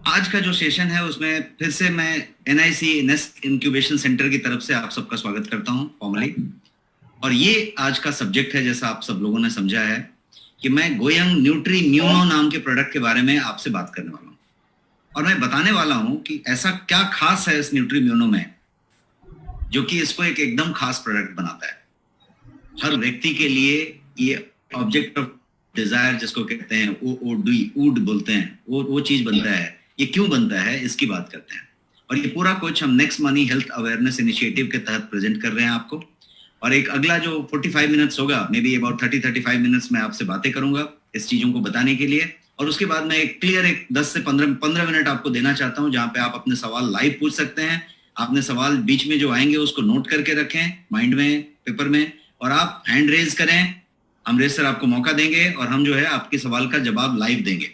आज का जो सेशन है उसमें फिर से मैं NIC नेस्ट इंक्यूबेशन सेंटर की तरफ से आप सबका स्वागत करता हूं फॉर्मली। और ये आज का सब्जेक्ट है, जैसा आप सब लोगों ने समझा है, कि मैं गोयंग न्यूट्री म्यूनो नाम के प्रोडक्ट के बारे में आपसे बात करने वाला हूं। और मैं बताने वाला हूं कि ऐसा क्या खास है इस न्यूट्री म्यूनो में जो कि इसको एक एकदम खास प्रोडक्ट बनाता है। हर व्यक्ति के लिए ये ऑब्जेक्ट ऑफ डिजायर, जिसको कहते हैं OOD बोलते हैं, वो चीज बनता है। ये क्यों बनता है इसकी बात करते हैं। और ये पूरा कुछ हम next money health awareness initiative के तहत प्रेजेंट कर रहे हैं आपको। और एक अगला जो 45 मिनट्स होगा, मे बी अबाउट 30-35 मिनट्स में आपसे बातें करूंगा इस चीजों को बताने के लिए। और उसके बाद मैं एक क्लियर 10 से 15 मिनट आपको देना चाहता हूं, जहां पे आप अपने सवाल लाइव पूछ सकते हैं। आपने सवाल बीच में जो आएंगे उसको नोट करके रखें माइंड में, पेपर में, और आप हैंड रेज करें। अमरेश सर आपको मौका देंगे और हम जो है आपके सवाल का जवाब लाइव देंगे।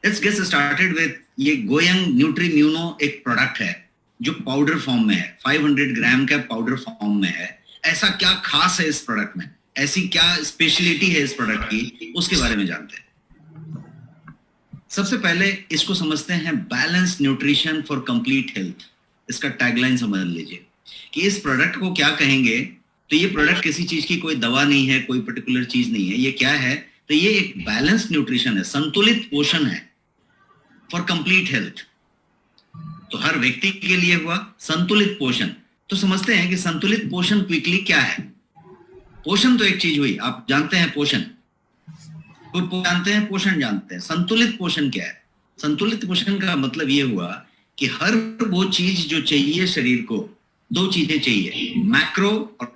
लेट्स गेट स्टार्टेड विद ये गोयंग न्यूट्री म्यूनो एक प्रोडक्ट है जो पाउडर फॉर्म में है, 500 ग्राम का पाउडर फॉर्म में है। ऐसा क्या खास है इस प्रोडक्ट में, ऐसी क्या स्पेशलिटी है इस प्रोडक्ट की, उसके बारे में जानते हैं। सबसे पहले इसको समझते हैं balance nutrition for complete health. इसका टैगलाइन समझ लीजिए कि इस प्रोडक्ट को क्या कहेंगे। तो ये प्रोडक्ट किसी चीज की कोई दवा नहीं है, कोई पर्टिकुलर चीज नहीं है। ये क्या है? तो ये एक बैलेंस न्यूट्रिशन है, संतुलित पोषण है फॉर कंप्लीट हेल्थ। तो हर व्यक्ति के लिए हुआ संतुलित पोषण। तो समझते हैं कि संतुलित पोषण क्विकली क्या है। पोषण तो एक चीज हुई, आप जानते हैं पोषण, जानते हैं पोषण, जानते हैं। संतुलित पोषण क्या है? संतुलित पोषण का मतलब ये हुआ कि हर वो चीज जो चाहिए शरीर को, दो चीजें चाहिए, मैक्रो और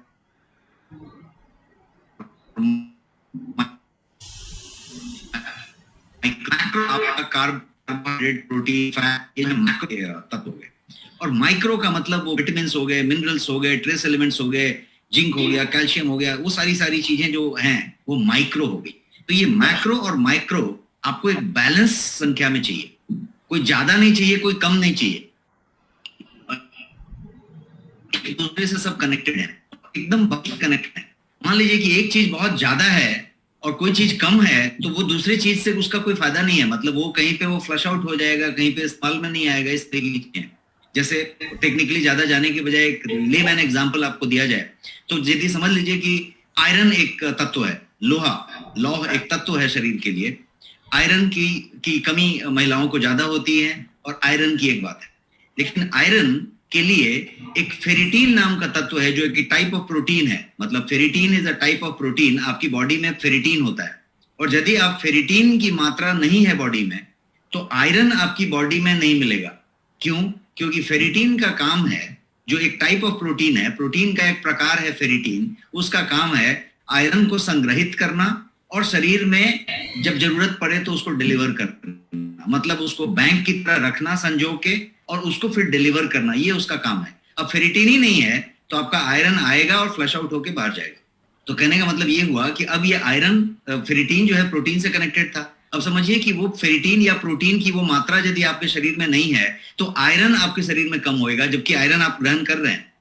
मैक्रो। आपका कार्बोहाइड्रेट, प्रोटीन, फैट, ये मैक्रो तत्व हो गए। और माइक्रो का मतलब वो विटामिन्स हो गए, मिनरल्स हो गए, ट्रेस एलिमेंट्स हो गए, जिंक हो गया, कैल्शियम हो गया, वो सारी चीजें जो हैं वो माइक्रो हो गई। तो ये मैक्रो और माइक्रो आपको एक बैलेंस संख्या में चाहिए, कोई ज्यादा नहीं चाहिए, कोई कम नहीं चाहिए। एक दूसरे से सब कनेक्टेड है, एकदम कनेक्टेड है। मान लीजिए कि एक चीज बहुत ज्यादा है और कोई चीज कम है, तो वो दूसरी चीज से उसका कोई फायदा नहीं है। मतलब वो कहीं पे वो फ्लश आउट हो जाएगा, कहीं पे इस्तेमाल में नहीं आएगा। इस तरीके की जैसे टेक्निकली ज्यादा जाने के बजाय एक लेमैन एग्जांपल आपको दिया जाए तो यदि समझ लीजिए कि आयरन एक तत्व है, लौह एक तत्व है शरीर के लिए। आयरन की कमी महिलाओं को ज्यादा होती है और आयरन की एक बात है। लेकिन आयरन के लिए एक फेरिटीन नाम का तत्व है जो एक टाइप ऑफ प्रोटीन है। मतलब ferritin is a type of protein. आपकी बॉडी में फेरिटीन होता है, और यदि आप फेरिटीन की मात्रा नहीं है बॉडी में तो आयरन आपकी बॉडी में नहीं मिलेगा। क्यों? क्योंकि फेरिटीन का काम है, जो एक टाइप ऑफ प्रोटीन है, प्रोटीन का एक प्रकार है फेरिटीन, उसका काम है आयरन को संग्रहित करना और शरीर में जब जरूरत पड़े तो उसको डिलीवर करना। मतलब उसको बैंक की तरह रखना संजो के और उसको फिर डिलीवर करना, ये उसका काम है। अब फेरिटीन ही नहीं है तो आपका आयरन आएगा और फ्लश आउट होके बाहर जाएगा। तो कहने का मतलब ये हुआ कि अब ये आयरन, फेरिटीन जो है प्रोटीन से कनेक्टेड था। अब समझिए कि वो फेरिटीन या प्रोटीन की वो मात्रा यदि आपके शरीर में नहीं है तो आयरन आपके शरीर में कम होएगा, जबकि आयरन आप ग्रहण कर रहे हैं।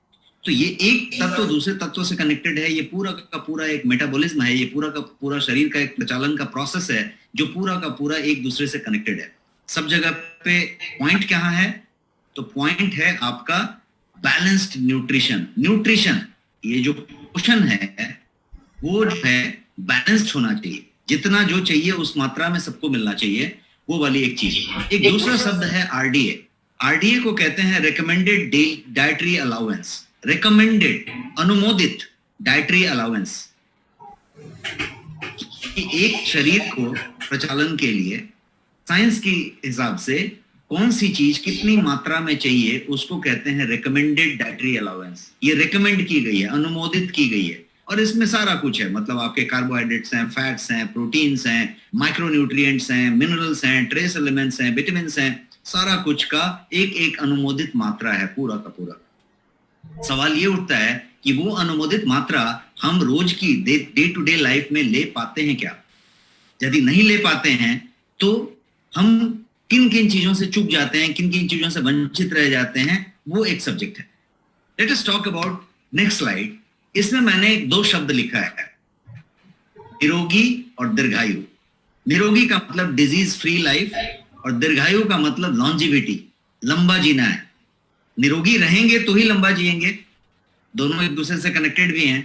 तो ये एक तत्व दूसरे तत्व से कनेक्टेड है। ये पूरा का पूरा एक मेटाबॉलिज्म है, ये पूरा का पूरा शरीर का एक प्रचालन का प्रोसेस है जो पूरा का पूरा एक दूसरे से कनेक्टेड है। सब जगह पे पॉइंट क्या है? तो पॉइंट है आपका बैलेंस्ड न्यूट्रिशन। न्यूट्रिशन, ये जो पोषण है वो जो है बैलेंस्ड होना चाहिए। जितना जो चाहिए उस मात्रा में सबको मिलना चाहिए, वो वाली एक चीज। एक दूसरा शब्द है RDA। RDA को कहते हैं रिकमेंडेड डाइटरी अलाउंस। रिकमेंडेड, अनुमोदित डाइटरी अलाउंस। एक शरीर को प्रचालन के लिए साइंस के हिसाब से कौन सी चीज कितनी मात्रा में चाहिए उसको कहते हैं रिकमेंडेड डाइटरी अलाउंस। ये रिकमेंड की गई है, अनुमोदित की गई है। और इसमें सारा कुछ है, मतलब आपके कार्बोहाइड्रेट्स हैं, फैट्स हैं, प्रोटीन्स हैं, माइक्रोन्यूट्रिएंट्स हैं, मिनरल्स हैं, ट्रेस एलिमेंट्स हैं, विटामिन्स हैं, सारा कुछ का एक एक अनुमोदित मात्रा है पूरा का पूरा। सवाल ये उठता है कि वो अनुमोदित मात्रा हम रोज की डे टू डे लाइफ में ले पाते हैं क्या? यदि नहीं ले पाते हैं तो हम किन किन चीजों से चूक जाते हैं, किन किन चीजों से वंचित रह जाते हैं, वो एक सब्जेक्ट है। Let us talk about next slide. इसमें मैंने 2 शब्द लिखा है, निरोगी और दीर्घायु। निरोगी का मतलब डिजीज फ्री लाइफ और दीर्घायु का मतलब लॉन्जिविटी, लंबा जीना है। निरोगी रहेंगे तो ही लंबा जिएंगे, दोनों एक दूसरे से कनेक्टेड भी हैं।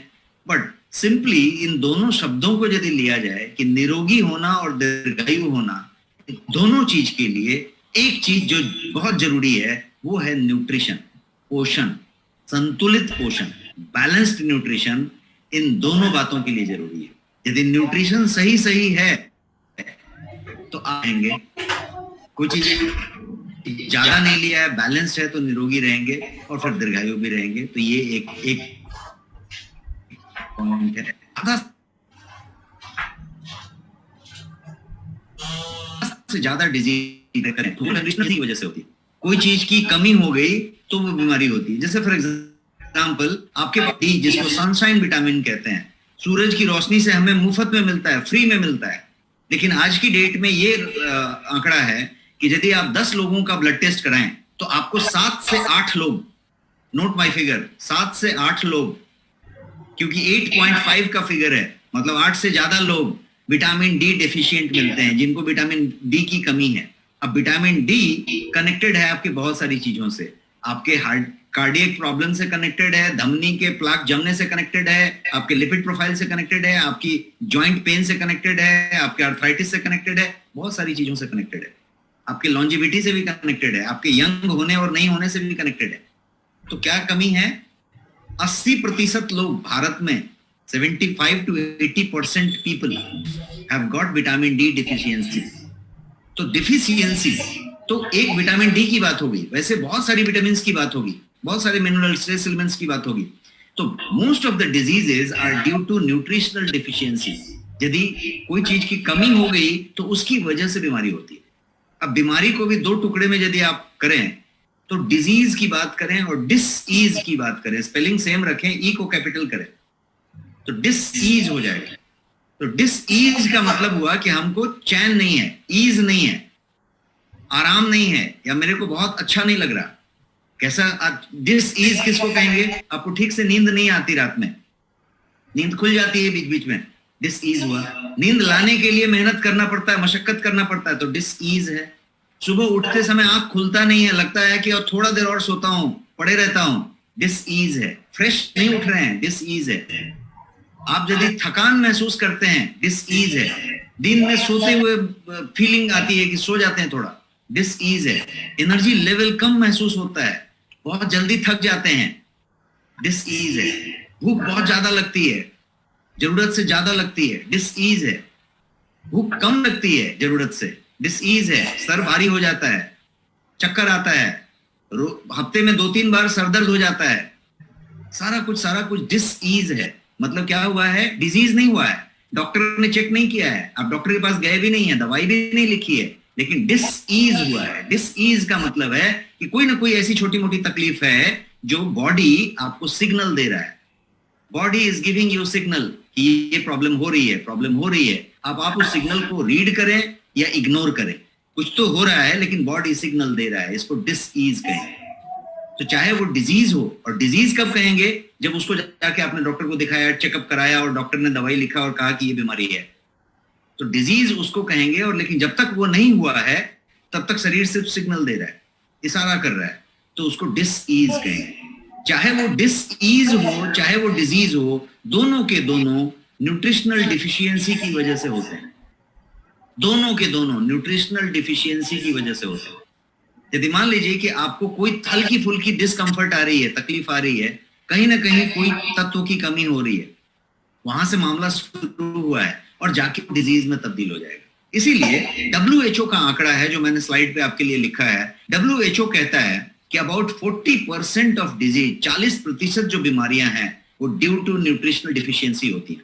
बट सिंपली इन दोनों शब्दों को यदि लिया जाए कि निरोगी होना और दीर्घायु होना, दोनों चीज के लिए एक चीज जो बहुत जरूरी है वो है न्यूट्रिशन, पोषण, संतुलित पोषण, बैलेंस्ड न्यूट्रिशन। इन दोनों बातों के लिए जरूरी है। यदि न्यूट्रिशन सही सही है तो आएंगे, कोई चीज ज्यादा नहीं लिया है, बैलेंस्ड है, तो निरोगी रहेंगे और फिर दीर्घायु भी रहेंगे। तो ये एक पॉइंट है। से ज्यादा डिजीज करें तो कंडीशनर की वजह से होती है। कोई चीज की कमी हो गई तो वो बीमारी होती है। जैसे फॉर एग्जांपल आपके पास जिसको सनशाइन विटामिन कहते हैं, सूरज की रोशनी से हमें मुफ्त में मिलता है, फ्री में मिलता है। लेकिन आज की डेट में ये आंकड़ा है कि यदि आप 10 लोगों का ब्लड टेस्ट कराएं तो आपको 7 से 8 लोग, नोट माय फिगर, 7 से 8 लोग, क्योंकि 8.5 का फिगर है, मतलब 8 से ज्यादा लोग विटामिन डी डेफिशिएंट मिलते हैं, जिनको विटामिन डी की कमी है। अब विटामिन डी कनेक्टेड है आपके बहुत सारी चीजों से, आपके हार्ट कार्डियक प्रॉब्लम से कनेक्टेड है, धमनी के प्लाक जमने से कनेक्टेड है, आपके लिपिड प्रोफाइल से कनेक्टेड है, आपकी जॉइंट पेन से कनेक्टेड है, आपके आर्थराइटिस से कनेक्टेड है, बहुत सारी चीजों से कनेक्टेड है, आपके लॉन्जिविटी से भी कनेक्टेड है, आपके यंग होने और नहीं होने से भी कनेक्टेड है। तो क्या कमी है? 80% लोग भारत में, 75 to 80% people have got vitamin D deficiency। तो डिफिशियंसी तो एक विटामिन डी की बात होगी, वैसे बहुत सारी विटामिन की बात होगी, बहुत सारे मिनरल्स, ट्रेस एलिमेंट्स की बात होगी। तो most of the diseases are due to nutritional deficiency. यदि कोई चीज की कमी हो गई तो उसकी वजह से बीमारी होती है। अब बीमारी को भी 2 टुकड़े में यदि आप करें तो डिजीज की बात करें और डिसईज की बात करें, स्पेलिंग सेम रखें, ई को कैपिटल करें तो डिसईज हो जाएगा। तो डिसईज का मतलब हुआ कि हमको चैन नहीं है, ईज नहीं है, आराम नहीं है, या मेरे को बहुत अच्छा नहीं लग रहा। कैसा डिसईज किसको कहेंगे? आपको ठीक से नींद नहीं आती, रात में नींद खुल जाती है बीच बीच में, डिसईज हुआ। नींद लाने के लिए मेहनत करना पड़ता है, मशक्कत करना पड़ता है, तो डिसईज है। सुबह उठते समय आंख खुलता नहीं है, लगता है कि और थोड़ा देर और सोता हूं, पड़े रहता हूं, डिसईज है। फ्रेश नहीं उठ रहे हैं, डिसईज है। आप यदि थकान महसूस करते हैं, डिसईज है। दिन में सोते हुए फीलिंग आती है कि सो जाते हैं थोड़ा, डिसईज है। एनर्जी लेवल कम महसूस होता है, बहुत जल्दी थक जाते हैं, डिसईज है। भूख बहुत ज्यादा लगती है, जरूरत से ज्यादा लगती है, डिसईज है। भूख कम लगती है जरूरत से, डिसईज है। सर भारी हो जाता है, चक्कर आता है, हफ्ते में 2-3 बार सर दर्द हो जाता है, सारा कुछ डिसईज है। मतलब क्या हुआ है? डिजीज नहीं हुआ है, डॉक्टर ने चेक नहीं किया है, आप डॉक्टर के पास गए भी नहीं है, दवाई भी नहीं लिखी है, लेकिन डिसईज हुआ है। डिसईज का मतलब है कि कोई ना कोई ऐसी छोटी मोटी तकलीफ है जो बॉडी आपको सिग्नल दे रहा है। Body is giving you signal कि ये प्रॉब्लम हो रही है, प्रॉब्लम हो रही है। अब आप उस सिग्नल को रीड करें या इग्नोर करें, कुछ तो हो रहा है, लेकिन बॉडी सिग्नल दे रहा है, इसको डिसईज कहेंगे। तो चाहे वो डिजीज हो, और डिजीज कब कहेंगे? जब उसको जाके आपने डॉक्टर को दिखाया, चेकअप कराया और डॉक्टर ने दवाई लिखा और कहा कि ये बीमारी है, तो डिजीज उसको कहेंगे। और लेकिन जब तक वो नहीं हुआ है तब तक शरीर सिर्फ सिग्नल दे रहा है, इशारा कर रहा है, तो उसको डिसईज कहेंगे। चाहे वो डिसईज हो चाहे वो डिजीज हो, दोनों के दोनों न्यूट्रिशनल डिफिशियंसी की वजह से होते हैं। दोनों के दोनों न्यूट्रिशनल डिफिशियंसी की वजह से होते हैं। यदि मान लीजिए कि आपको कोई हल्की फुल्की डिस्कंफर्ट आ रही है, तकलीफ आ रही है, कहीं ना कहीं कोई तत्व की कमी हो रही है, वहां से मामला शुरू हुआ है और जाके डिजीज में तब्दील हो जाएगा। इसीलिए WHO का आंकड़ा है जो मैंने स्लाइड पे आपके लिए लिखा है। WHO कहता है कि अबाउट 40% ऑफ डिजीज, 40% जो बीमारियां हैं वो ड्यू टू न्यूट्रिशनल डिफिशियंसी होती है।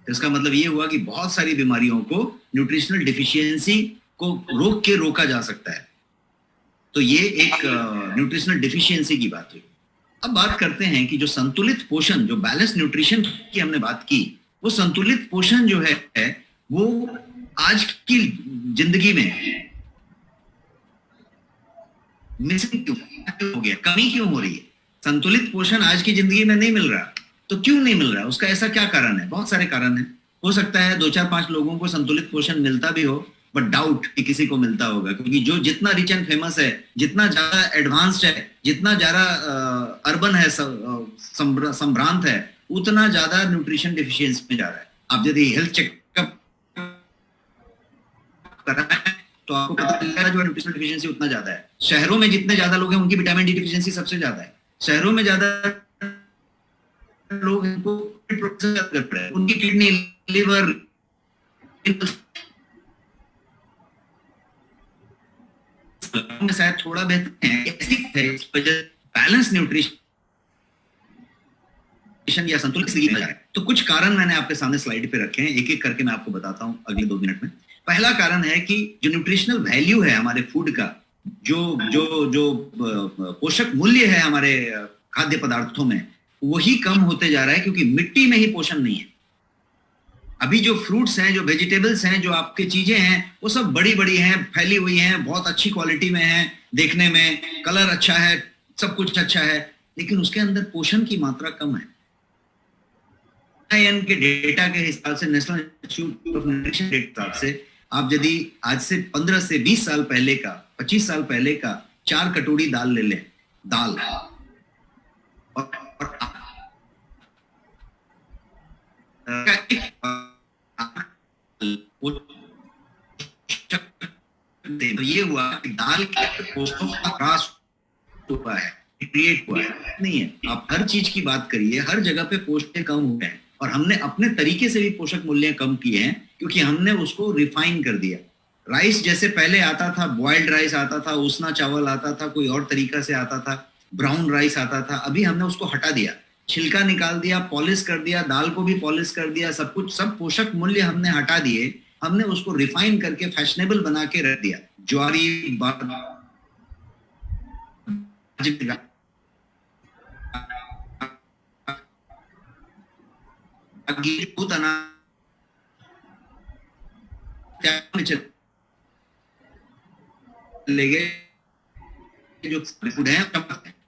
तो इसका मतलब ये हुआ कि बहुत सारी बीमारियों को न्यूट्रिशनल डिफिशियंसी को रोक के रोका जा सकता है। तो ये एक न्यूट्रिशनल डिफिशियंसी की बात हुई। अब बात करते हैं कि जो संतुलित पोषण, जो बैलेंस न्यूट्रिशन की हमने बात की, वो संतुलित पोषण जो है वो आज की जिंदगी में मिसिंग क्यों हो गया, कमी क्यों हो रही है? संतुलित पोषण आज की जिंदगी में नहीं मिल रहा, तो क्यों नहीं मिल रहा? उसका ऐसा क्या कारण है? बहुत सारे कारण है। हो सकता है 2-4-5 लोगों को संतुलित पोषण मिलता भी हो, बट डाउट कि किसी को मिलता होगा, क्योंकि जो जितना रिच एंड फेमस है, जितना ज्यादा एडवांस्ड है, जितना ज्यादा अर्बन है, संभ्रांत है, उतना ज्यादा न्यूट्रिशन डिफिशियंसी में जा रहा है। आप यदि हेल्थ चेकअप कराएं तो आपको पता चलेगा जो न्यूट्रिशनल डिफिशियंसी उतना ज्यादा है। शहरों में जितने ज्यादा लोग हैं उनकी विटामिन डी डिफिशियंसी सबसे ज्यादा है। शहरों में ज्यादा लोग इनको उनकी किडनी, लिवर में शायद थोड़ा बेहतर है। बैलेंस न्यूट्रिशन या संतुलित। तो कुछ कारण मैंने आपके सामने स्लाइड पे रखे हैं, एक एक करके मैं आपको बताता हूं अगले 2 मिनट में। पहला कारण है कि जो न्यूट्रिशनल वैल्यू है हमारे फूड का, जो पोषक मूल्य है हमारे खाद्य पदार्थों में, वही कम होते जा रहा है, क्योंकि मिट्टी में ही पोषण नहीं है। अभी जो फ्रूट्स हैं, जो वेजिटेबल्स हैं, जो आपके चीजें हैं, वो सब बड़ी बड़ी हैं, फैली हुई हैं, बहुत अच्छी क्वालिटी में हैं, देखने में कलर अच्छा है, सब कुछ अच्छा है, लेकिन उसके अंदर पोषण की मात्रा कम है। के डेटा के हिसाब से, नेशनल इंस्टीट्यूट ऑफ न्यूट्रिशन के हिसाब से, आप यदि आज से 15 से 20 साल पहले का, 25 साल पहले का 4 कटोरी दाल ले लें, दाल और तो ये हुआ कि दाल के पोषकों का ह्रास हुआ है, क्रिएट हुआ है। नहीं है, आप हर चीज की बात करिए, हर जगह पे पोषक कम हुए हैं, और हमने अपने तरीके से भी पोषक मूल्य कम किए हैं, क्योंकि हमने उसको रिफाइन कर दिया। राइस जैसे पहले आता था, बॉइल्ड राइस आता था, उसना चावल आता था, कोई और तरीका से आता था, ब्राउन राइस आता था, अभी हमने उसको हटा दिया, छिलका निकाल दिया, पॉलिश कर दिया, दाल को भी पॉलिश कर दिया, सब कुछ, सब पोषक मूल्य हमने हटा दिए, हमने उसको रिफाइन करके फैशनेबल बना के रख दिया। ज्वारी, ले गए जो फूड है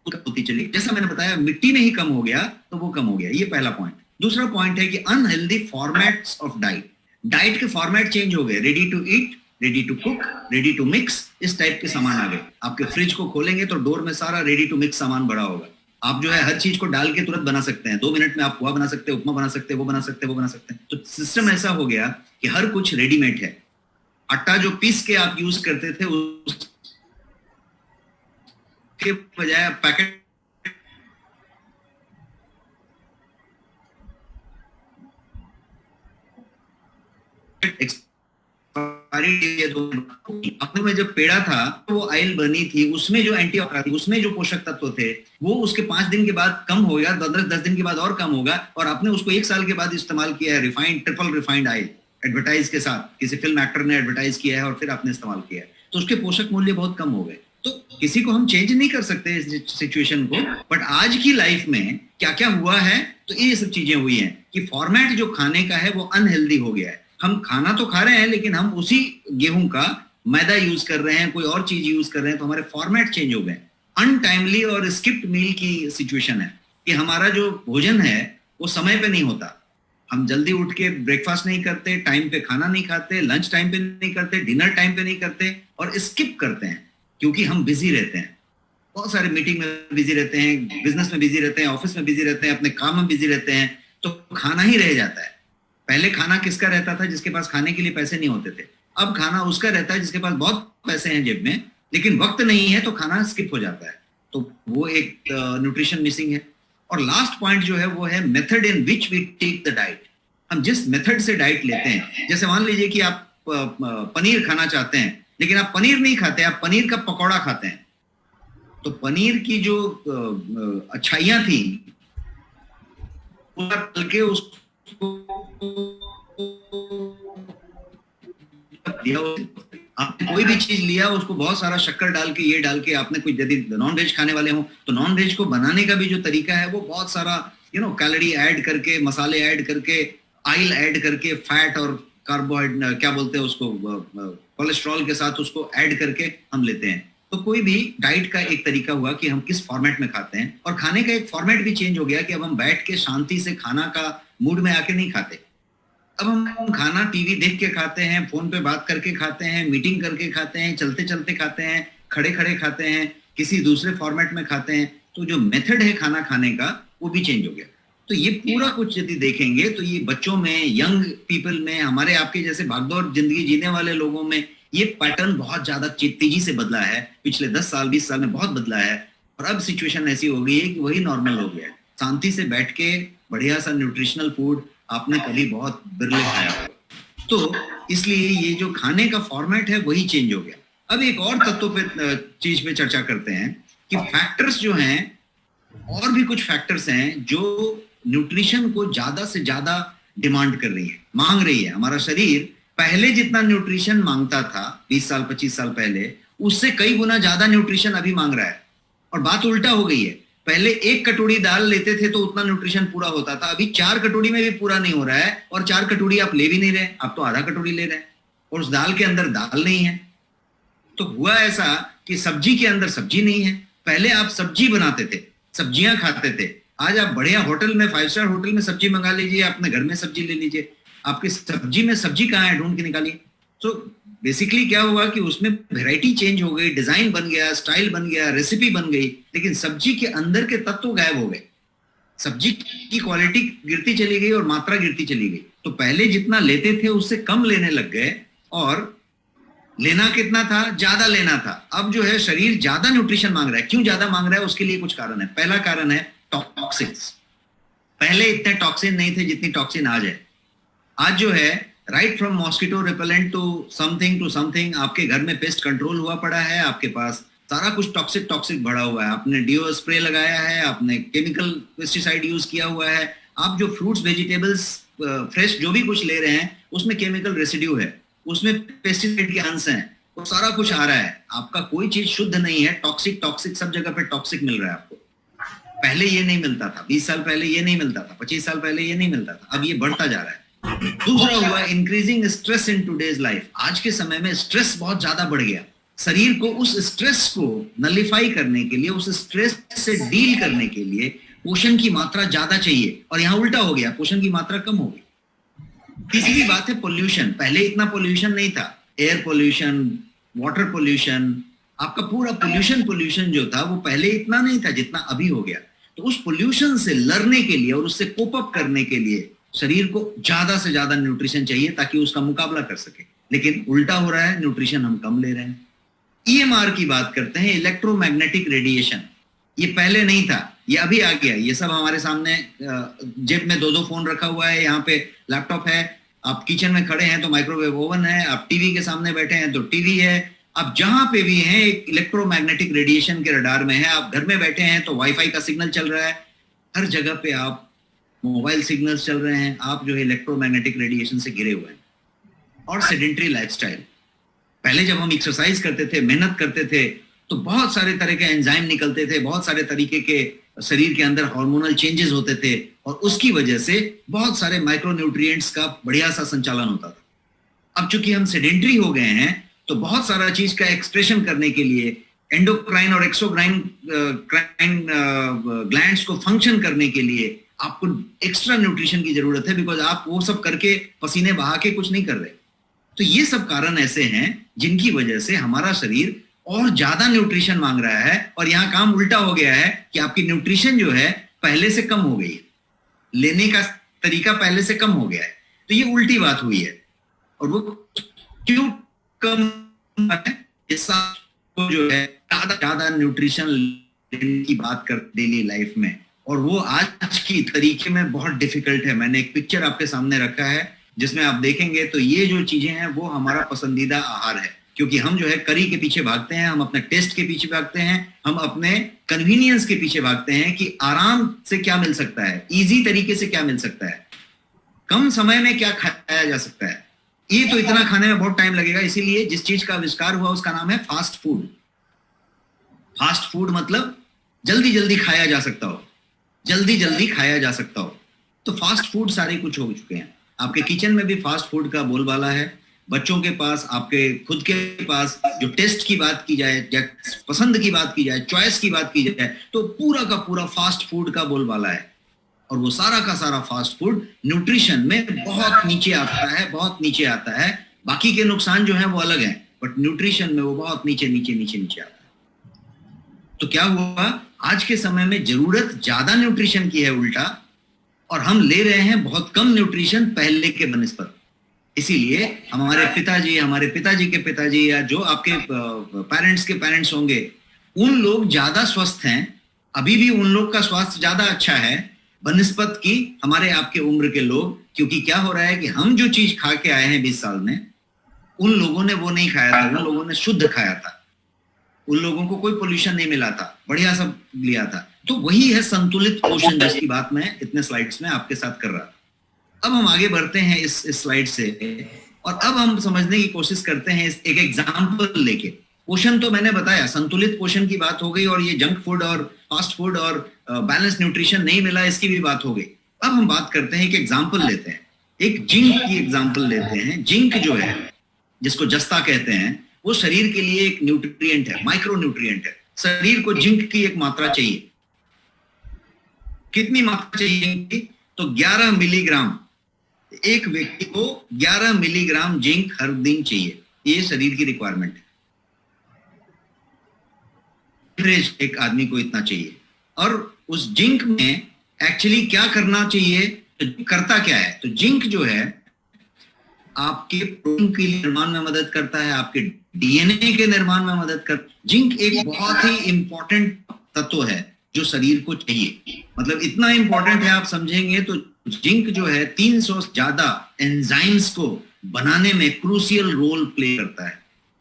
होती चली। जैसा मैंने बताया, मिट्टी में ही कम हो गया तो वो कम हो गया, ये पहला पॉइंट। दूसरा पॉइंट है कि unhealthy formats of diet, diet के फॉर्मेट चेंज हो गए। Ready to eat, ready to cook, ready to mix, इस टाइप के सामान आ गए। आपके फ्रिज को खोलेंगे तो डोर में सारा रेडी टू मिक्स सामान भरा होगा। आप जो है हर चीज को डाल के तुरंत बना सकते हैं, 2 मिनट में आप पोहा बना सकते हैं, उपमा बना सकते हैं, वो बना सकते हैं, वो बना सकते हैं। तो सिस्टम ऐसा हो गया कि हर कुछ रेडीमेड है। आटा जो पीस के आप यूज करते थे, उसके बजाय पैकेट अपने में जब पेड़ा था तो वो आयल बनी थी, उसमें जो एंटीऑक्सीडेंट थी, उसमें जो पोषक तत्व थे, वो उसके 5 दिन के बाद कम हो गया, 10 दिन के बाद और कम होगा, और आपने उसको 1 साल के बाद इस्तेमाल किया है, refined, triple refined oil, advertise के साथ, किसी फिल्म एक्टर ने एडवर्टाइज किया है और फिर आपने इस्तेमाल किया है, तो उसके पोषक मूल्य बहुत कम हो गए। तो किसी को हम चेंज नहीं कर सकते इस सिचुएशन को, बट आज की लाइफ में क्या क्या हुआ है, तो ये सब चीजें हुई हैं कि फॉर्मेट जो खाने का है वो अनहेल्दी हो गया है। हम खाना तो खा रहे हैं, लेकिन हम उसी गेहूं का मैदा यूज कर रहे हैं, कोई और चीज यूज कर रहे हैं, तो हमारे फॉर्मेट चेंज हो गए। अनटाइमली और स्किप्ड मील की सिचुएशन है कि हमारा जो भोजन है वो समय पे नहीं होता। हम जल्दी उठ के ब्रेकफास्ट नहीं करते, टाइम पे खाना नहीं खाते, लंच टाइम पे नहीं करते, डिनर टाइम पे नहीं करते, और स्किप करते हैं क्योंकि हम बिजी रहते हैं, बहुत सारे मीटिंग में बिजी रहते हैं, बिजनेस में बिजी रहते हैं, ऑफिस में बिजी रहते हैं, अपने काम में बिजी रहते हैं, तो खाना ही रह जाता है। पहले खाना किसका रहता था? जिसके पास खाने के लिए पैसे नहीं होते थे। अब खाना उसका रहता है जिसके पास बहुत पैसे हैं जेब में, लेकिन वक्त नहीं है, तो खाना स्किप हो जाता है। तो वो एक न्यूट्रिशन मिसिंग है। और लास्ट पॉइंट जो है वो है method in which we take the diet. हम जिस मेथड से डाइट लेते हैं, जैसे मान लीजिए कि आप पनीर खाना चाहते हैं, लेकिन आप पनीर नहीं खाते, आप पनीर का पकौड़ा खाते हैं, तो पनीर की जो अच्छाइयां थी पूरा तल के उसको आपने कोई भी चीज लिया, उसको बहुत सारा शक्कर डाल के, ये डाल के, आपने कोई यदि नॉन वेज खाने वाले हो तो नॉन वेज को बनाने का भी जो तरीका है वो बहुत सारा कैलोरी ऐड करके, मसाले ऐड करके, ऑयल ऐड करके, फैट और कार्बोहाइड्रेट क्या बोलते हैं उसको, कोलेस्ट्रॉल के साथ उसको ऐड करके हम लेते हैं। तो कोई भी डाइट का एक तरीका हुआ कि हम किस फॉर्मेट में खाते हैं, और खाने का एक फॉर्मेट भी चेंज हो गया कि अब हम बैठ के शांति से खाना का मूड में आके नहीं खाते। अब हम खाना टीवी देख के खाते हैं, फोन पे बात करके खाते हैं, मीटिंग करके खाते हैं, चलते चलते खाते हैं, खड़े खड़े खाते हैं, किसी दूसरे फॉर्मेट में खाते हैं। तो जो मेथड है खाना खाने का वो भी चेंज हो गया। तो ये पूरा कुछ यदि देखेंगे तो ये बच्चों में, यंग पीपल में, हमारे आपके जैसे भागदौड़ जिंदगी जीने वाले लोगों में ये पैटर्न बहुत ज्यादा तेजी से बदला है। पिछले 10 साल 20 साल में बहुत बदला है। और अब सिचुएशन ऐसी हो गई है कि वही नॉर्मल हो गया है। शांति से बैठ के बढ़िया सा न्यूट्रिशनल फूड आपने कभी बहुत बिरले खाया होगा। तो इसलिए ये जो खाने का फॉर्मेट है वही चेंज हो गया। अब एक और तत्व पे, चीज पे चर्चा करते हैं कि फैक्टर्स जो हैं, और भी कुछ फैक्टर्स हैं जो न्यूट्रिशन को ज्यादा से ज्यादा डिमांड कर रही है, मांग रही है। हमारा शरीर पहले जितना न्यूट्रिशन मांगता था 20 साल 25 साल पहले, उससे कई गुना ज्यादा न्यूट्रिशन अभी मांग रहा है। और बात उल्टा हो गई है। पहले 1 कटोरी दाल लेते थे तो उतना न्यूट्रिशन पूरा होता था, अभी 4 कटोरी में भी पूरा नहीं हो रहा है। और 4 कटोरी आप ले भी नहीं रहे, आप तो आधा कटोरी ले रहे हैं और उस दाल के अंदर दाल नहीं है। तो हुआ ऐसा कि सब्जी के अंदर सब्जी नहीं है। पहले आप सब्जी बनाते थे, सब्जियां खाते थे। आज आप बढ़िया होटल में, 5 स्टार होटल में सब्जी मंगा लीजिए, अपने घर में सब्जी ले लीजिए, आपकी सब्जी में सब्जी कहाँ है ढूंढ के निकालिए। तो बेसिकली क्या हुआ कि उसमें वैरायटी चेंज हो गई, डिजाइन बन गया, स्टाइल बन गया, रेसिपी बन गई, लेकिन सब्जी के अंदर के तत्व गायब हो गए। सब्जी की क्वालिटी गिरती चली गई और मात्रा गिरती चली गई। तो पहले जितना लेते थे उससे कम लेने लग गए, और लेना कितना था, ज्यादा लेना था। अब जो है शरीर ज्यादा न्यूट्रिशन मांग रहा है। क्यों ज्यादा मांग रहा है, उसके लिए कुछ कारण है। पहला कारण है टॉक्सिन्स। पहले इतने टॉक्सिन नहीं थे जितनी टॉक्सिन आज है। आज जो है right from mosquito repellent to something आपके घर में पेस्ट कंट्रोल हुआ पड़ा है। आपके पास सारा कुछ टॉक्सिक भरा हुआ है। आपने डीओ स्प्रे लगाया है, आपने केमिकल पेस्टिसाइड यूज किया हुआ है। आप जो फ्रूट्स वेजिटेबल्स फ्रेश जो भी कुछ ले रहे हैं उसमें केमिकल रेसिड्यू है, उसमें पेस्टिसाइड के अंश हैं, वो सारा कुछ आ रहा है। आपका कोई चीज शुद्ध नहीं है। टॉक्सिक सब जगह पे टॉक्सिक मिल रहा है आपको। पहले ये नहीं मिलता था, 20 साल पहले ये नहीं मिलता था, 25 साल पहले ये नहीं मिलता था। अब ये बढ़ता जा रहा है। दूसरा हुआ increasing stress in today's life. आज के समय में स्ट्रेस बहुत ज्यादा बढ़ गया। शरीर को उस स्ट्रेस को नलिफाई करने के लिए, उस स्ट्रेस से डील करने के लिए पोषण की मात्रा ज्यादा चाहिए, और यहां उल्टा हो गया, पोषण की मात्रा कम हो गई। तीसरी बात है पोल्यूशन। पहले इतना पोल्यूशन नहीं था। एयर पोल्यूशन, वाटर पोल्यूशन, आपका पूरा पोल्यूशन जो था वो पहले इतना नहीं था जितना अभी हो गया। तो उस पोल्यूशन से लड़ने के लिए और उससे कोप अप करने के लिए शरीर को ज्यादा से ज्यादा न्यूट्रिशन चाहिए ताकि उसका मुकाबला कर सके। लेकिन उल्टा हो रहा है, न्यूट्रिशन हम कम ले रहे हैं। ईएमआर की बात करते हैं, इलेक्ट्रोमैग्नेटिक रेडिएशन। ये पहले नहीं था, ये अभी आ गया। ये सब हमारे सामने, जेब में 2-2 फोन रखा हुआ है, यहाँ पे लैपटॉप है, आप किचन में खड़े हैं तो माइक्रोवेव ओवन है, आप टीवी के सामने बैठे हैं तो टीवी है, आप जहां पे भी हैं एक इलेक्ट्रोमैग्नेटिक रेडिएशन के रडार में है। आप घर में बैठे हैं तो वाईफाई का सिग्नल चल रहा है, हर जगह पे आप मोबाइल सिग्नल्स चल रहे हैं। आप जो है इलेक्ट्रोमैग्नेटिक रेडिएशन से घिरे हुए हैं। और सेडेंटरी लाइफस्टाइल। पहले जब हम एक्सरसाइज करते थे, मेहनत करते थे, तो बहुत सारे तरह के एंजाइम निकलते थे, बहुत सारे तरीके के शरीर के अंदर हार्मोनल चेंजेस होते थे, और उसकी वजह से बहुत सारे माइक्रोन्यूट्रिएंट्स का बढ़िया सा संचालन होता था। अब चूंकि हम सेडेंटरी हो गए हैं तो बहुत सारा चीज का एक्सप्रेशन करने के लिए, एंडोक्राइन और एक्सोक्राइन ग्लैंड्स को फंक्शन करने के लिए आपको एक्स्ट्रा न्यूट्रिशन की जरूरत है, बिकॉज आप वो सब करके पसीने बहा के कुछ नहीं कर रहे। तो ये सब कारण ऐसे हैं जिनकी वजह से हमारा शरीर और ज्यादा न्यूट्रिशन मांग रहा है, और यहाँ काम उल्टा हो गया है कि आपकी न्यूट्रिशन जो है पहले से कम हो गई है, लेने का तरीका पहले से कम हो गया है। तो ये उल्टी बात हुई है। और वो क्यों कम है, इस को जो है ज्यादा न्यूट्रिशन लेने की बात कर डेली लाइफ में, और वो आज की तरीके में बहुत डिफिकल्ट है। मैंने एक पिक्चर आपके सामने रखा है जिसमें आप देखेंगे तो ये जो चीजें हैं वो हमारा पसंदीदा आहार है, क्योंकि हम जो है करी के पीछे भागते हैं, हम अपने टेस्ट के पीछे भागते हैं, हम अपने कन्वीनियंस के पीछे भागते हैं कि आराम से क्या मिल सकता है, इजी तरीके से क्या मिल सकता है, कम समय में क्या खाया जा सकता है। ये तो इतना खाने में बहुत टाइम लगेगा, इसीलिए जिस चीज का आविष्कार हुआ उसका नाम है फास्ट फूड। फास्ट फूड मतलब जल्दी जल्दी खाया जा सकता हो, जल्दी जल्दी खाया जा सकता हो। तो फास्ट फूड सारे कुछ हो चुके हैं। आपके किचन में भी फास्ट फूड का बोलबाला है, बच्चों के पास, आपके खुद के पास। जो टेस्ट की बात की जाए या पसंद की बात की जाए, चॉइस की बात की जाए, तो पूरा का पूरा फास्ट फूड का बोलबाला है। और वो सारा का सारा फास्ट फूड न्यूट्रिशन में बहुत नीचे आता है, बहुत नीचे आता है। बाकी के नुकसान जो है वो अलग है, बट न्यूट्रिशन में वो बहुत नीचे नीचे नीचे नीचे आता है। तो क्या हुआ, आज के समय में जरूरत ज्यादा न्यूट्रिशन की है उल्टा, और हम ले रहे हैं बहुत कम न्यूट्रिशन पहले के बनिस्बत। इसीलिए हमारे पिताजी के पिताजी या जो आपके पेरेंट्स के पेरेंट्स होंगे, उन लोग ज्यादा स्वस्थ हैं, अभी भी उन लोग का स्वास्थ्य ज्यादा अच्छा है बनिस्बत की हमारे आपके उम्र के लोग। क्योंकि क्या हो रहा है कि हम जो चीज खा के आए हैं 20 साल में, उन लोगों ने वो नहीं खाया था, उन लोगों ने शुद्ध खाया था, उन लोगों को कोई पोल्यूशन नहीं मिला था, बढ़िया सब लिया था। तो वही है संतुलित पोषण, जिसकी बात मैं इतने स्लाइड्स में आपके साथ कर रहा था। अब हम आगे बढ़ते हैं इस स्लाइड से, और अब हम समझने की कोशिश करते हैं एक एग्जाम्पल लेके। पोषण तो मैंने बताया, संतुलित पोषण की बात हो गई, और ये जंक फूड और फास्ट फूड और बैलेंस न्यूट्रिशन नहीं मिला, इसकी भी बात हो गई। अब हम बात करते हैं, एक एग्जाम्पल लेते हैं, एक जिंक की एग्जाम्पल लेते हैं। जिंक जो है, जिसको जस्ता कहते हैं, वो शरीर के लिए एक न्यूट्रिएंट है, माइक्रो न्यूट्रिएंट है। शरीर को जिंक की एक मात्रा चाहिए। कितनी मात्रा चाहिए? तो 11 मिलीग्राम, एक व्यक्ति को 11 मिलीग्राम जिंक हर दिन चाहिए। ये शरीर की रिक्वायरमेंट है। एक आदमी को इतना चाहिए। और उस जिंक में एक्चुअली क्या करना चाहिए, तो करता क्या है? तो जिंक जो है आपके प्रोटीन के निर्माण में मदद करता है, आपके डीएनए के निर्माण में मदद करता है। जिंक एक बहुत ही इंपॉर्टेंट तत्व है जो शरीर को चाहिए। मतलब इतना इंपॉर्टेंट है, आप समझेंगे तो जिंक जो है 300 से ज्यादा एंजाइम्स को बनाने में क्रूशियल रोल प्ले करता है।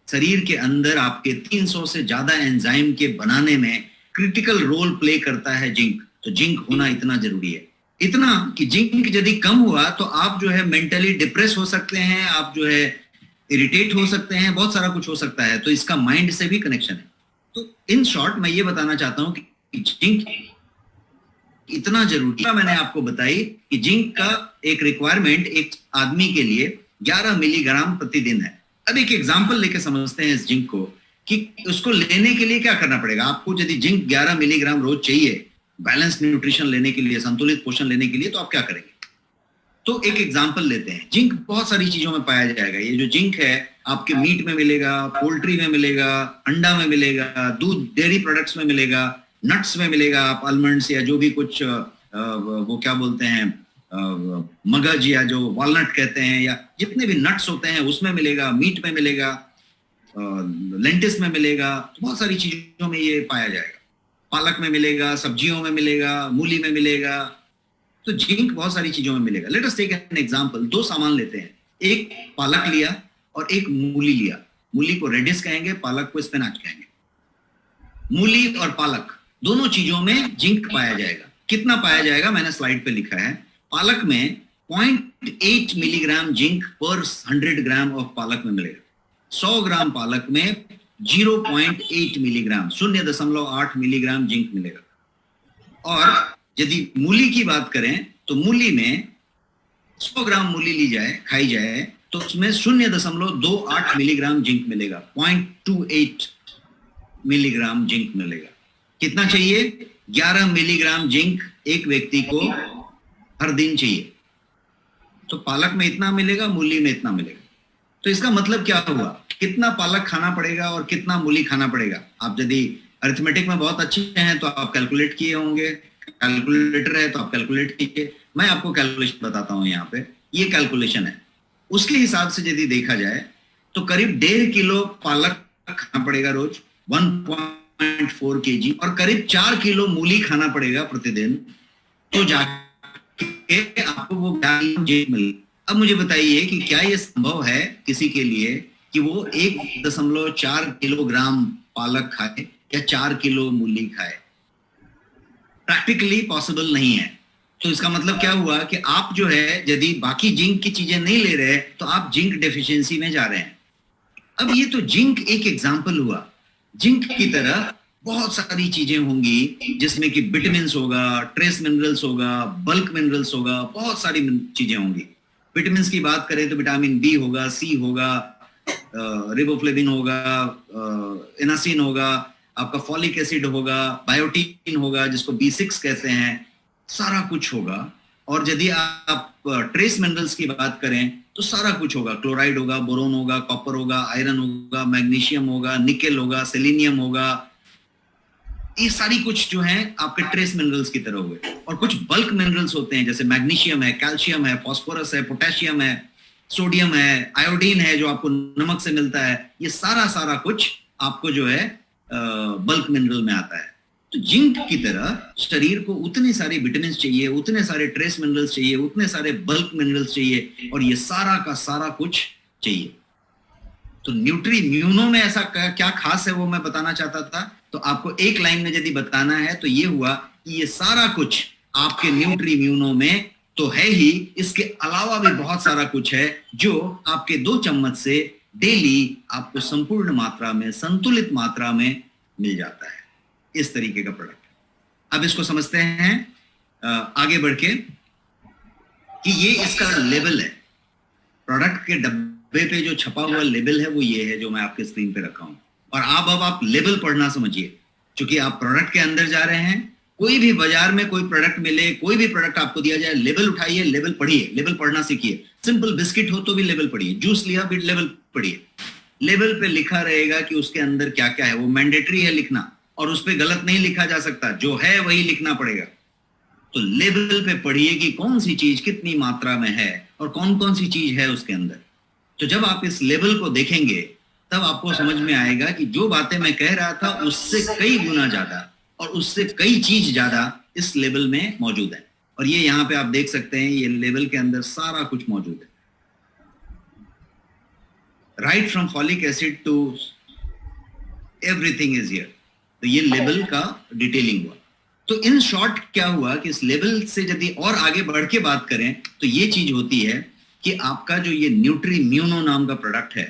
शरीर के अंदर आपके 300 से ज्यादा एंजाइम के बनाने में क्रिटिकल रोल प्ले करता है जिंक। तो जिंक होना इतना जरूरी है, इतना कि जिंक यदि कम हुआ तो आप जो है मेंटली डिप्रेस हो सकते हैं, आप जो है इरिटेट हो सकते हैं, बहुत सारा कुछ हो सकता है। तो इसका माइंड से भी कनेक्शन है। तो इन शॉर्ट मैं ये बताना चाहता हूं कि जिंक इतना जरूरी है। मैंने आपको बताई कि जिंक का एक रिक्वायरमेंट एक आदमी के लिए 11 मिलीग्राम प्रतिदिन है। अब एक एग्जांपल लेके समझते हैं इस जिंक को, कि उसको लेने के लिए क्या करना पड़ेगा आपको। यदि जिंक 11 मिलीग्राम रोज चाहिए बैलेंस न्यूट्रिशन लेने के लिए, संतुलित पोषण लेने के लिए, तो आप क्या करेंगे? तो एक एग्जांपल लेते हैं। जिंक बहुत सारी चीजों में पाया जाएगा। ये जो जिंक है आपके मीट में मिलेगा, पोल्ट्री में मिलेगा, अंडा में मिलेगा, दूध डेयरी प्रोडक्ट्स में मिलेगा, नट्स में मिलेगा, आप आलमंड्स या जो भी कुछ वो क्या बोलते हैं मगज या जो वॉलनट कहते हैं, या जितने भी नट्स होते हैं उसमें मिलेगा, मीट में मिलेगा, लेंटिस में मिलेगा। तो बहुत सारी चीजों में ये पाया जाएगा। पालक में मिलेगा, सब्जियों में मिलेगा, मूली में मिलेगा। तो जिंक बहुत सारी चीजों में मिलेगा। Let us take an example. दो सामान लेते हैं, एक पालक लिया और एक मूली लिया। मूली को रेडिस कहेंगे, पालक को स्पिनाच कहेंगे। मूली और पालक दोनों चीजों में जिंक पाया जाएगा। कितना पाया जाएगा मैंने स्लाइड पे लिखा है। पालक में 0.8 मिलीग्राम जिंक पर 100 ग्राम ऑफ पालक में मिलेगा। 100 ग्राम पालक में 0.8 मिलीग्राम, 0.8 मिलीग्राम जिंक मिलेगा। और यदि मूली की बात करें तो मूली में 100 ग्राम मूली ली जाए, खाई जाए, तो उसमें 0.28 मिलीग्राम जिंक मिलेगा। 0.28 मिलीग्राम जिंक मिलेगा। कितना चाहिए? 11 मिलीग्राम जिंक एक व्यक्ति को हर दिन चाहिए। तो पालक में इतना मिलेगा, मूली में इतना मिलेगा। तो इसका मतलब क्या हुआ? कितना पालक खाना पड़ेगा और कितना मूली खाना पड़ेगा? आप यदि अरिथमेटिक में बहुत अच्छे हैं तो आप कैलकुलेट किए होंगे, कैलकुलेटर है तो आप कैलकुलेट कीजिए। मैं आपको कैलकुलेशन बताता हूं। यहाँ पे ये कैलकुलेशन है। उसके हिसाब से यदि देखा जाए तो करीब 1.5 किलो पालक खाना पड़ेगा रोज, 1.4 kg, और करीब 4 किलो मूली खाना पड़ेगा प्रतिदिन। तो जाके आपको वो मिले। अब मुझे बताइए कि क्या ये संभव है किसी के लिए कि वो 1.4 किलोग्राम पालक खाए या 4 किलो मूली खाए? प्रैक्टिकली पॉसिबल नहीं है। तो इसका मतलब क्या हुआ कि आप जो है यदि बाकी जिंक की चीजें नहीं ले रहे तो आप जिंक डेफिशिएंसी में जा रहे हैं। अब ये तो जिंक एक एग्जांपल हुआ। जिंक की तरह बहुत सारी चीजें होंगी जिसमें कि विटामिन होगा, ट्रेस मिनरल्स होगा, बल्क मिनरल्स होगा, बहुत सारी चीजें होंगी। विटामिन की बात करें तो विटामिन बी होगा, सी होगा, रिबोफ्लेविन होगा, इनासिन होगा, आपका फॉलिक एसिड होगा, बायोटीन होगा जिसको B6 कहते हैं, सारा कुछ होगा। और यदि आप ट्रेस मिनरल्स की बात करें तो सारा कुछ होगा, क्लोराइड होगा, बोरोन होगा, कॉपर होगा, आयरन होगा, मैग्नीशियम होगा, निकेल होगा, सेलेनियम होगा, ये सारी कुछ जो है आपके ट्रेस मिनरल्स की तरह हुए। और कुछ बल्क मिनरल्स होते हैं जैसे मैग्नीशियम है, कैल्शियम है, फास्फोरस है, पोटेशियम है, सोडियम है, आयोडीन है जो आपको नमक से मिलता है, ये सारा कुछ आपको जो है बल्क मिनरल में आता है। तो जिंक की तरह शरीर को उतने सारे विटामिन चाहिए, उतने सारे ट्रेस मिनरल्स चाहिए, उतने सारे बल्क मिनरल्स चाहिए, और ये सारा का सारा कुछ चाहिए। तो न्यूट्री म्यूनो में ऐसा क्या खास है वो मैं बताना चाहता था। तो आपको एक लाइन में यदि बताना है तो ये हुआ कि ये सारा कुछ आपके न्यूट्री म्यूनो में तो है ही, इसके अलावा भी बहुत सारा कुछ है जो आपके 2 चम्मच से डेली आपको संपूर्ण मात्रा में, संतुलित मात्रा में मिल जाता है। इस तरीके का प्रोडक्ट। अब इसको समझते हैं आगे बढ़ के कि ये इसका लेबल है। प्रोडक्ट के डब्बे पे जो छपा हुआ लेबल है वो ये है जो मैं आपके स्क्रीन पे रखा हूं। और आप लेबल पढ़ना समझिए, क्योंकि आप प्रोडक्ट के अंदर जा रहे हैं। कोई भी बाजार में कोई प्रोडक्ट मिले, कोई भी प्रोडक्ट आपको दिया जाए, लेबल उठाइए, लेबल पढ़िए, लेबल पढ़ना सीखिए। सिंपल बिस्किट हो तो भी लेबल पढ़िए, जूस लिया भी लेबल पढ़िए। लेबल पे लिखा रहेगा कि उसके अंदर क्या क्या है, वो मैंडेटरी है लिखना, और उस पर गलत नहीं लिखा जा सकता, जो है वही लिखना पड़ेगा। तो लेबल पे पढ़िए कि कौन सी चीज कितनी मात्रा में है और कौन कौन सी चीज है उसके अंदर। तो जब आप इस लेबल को देखेंगे तब आपको समझ में आएगा कि जो बातें मैं कह रहा था उससे कई गुना ज्यादा और उससे कई चीज ज्यादा इस लेबल में मौजूद है। और ये यहाँ पे आप देख सकते हैं, ये लेबल के अंदर सारा कुछ मौजूद है, right from folic acid to everything is here. तो ये लेबल का डिटेलिंग हुआ। तो इन शॉर्ट क्या हुआ कि इस लेबल से यदि और आगे बढ़ के बात करें तो ये चीज होती है कि आपका जो ये न्यूट्री म्यूनो नाम का प्रोडक्ट है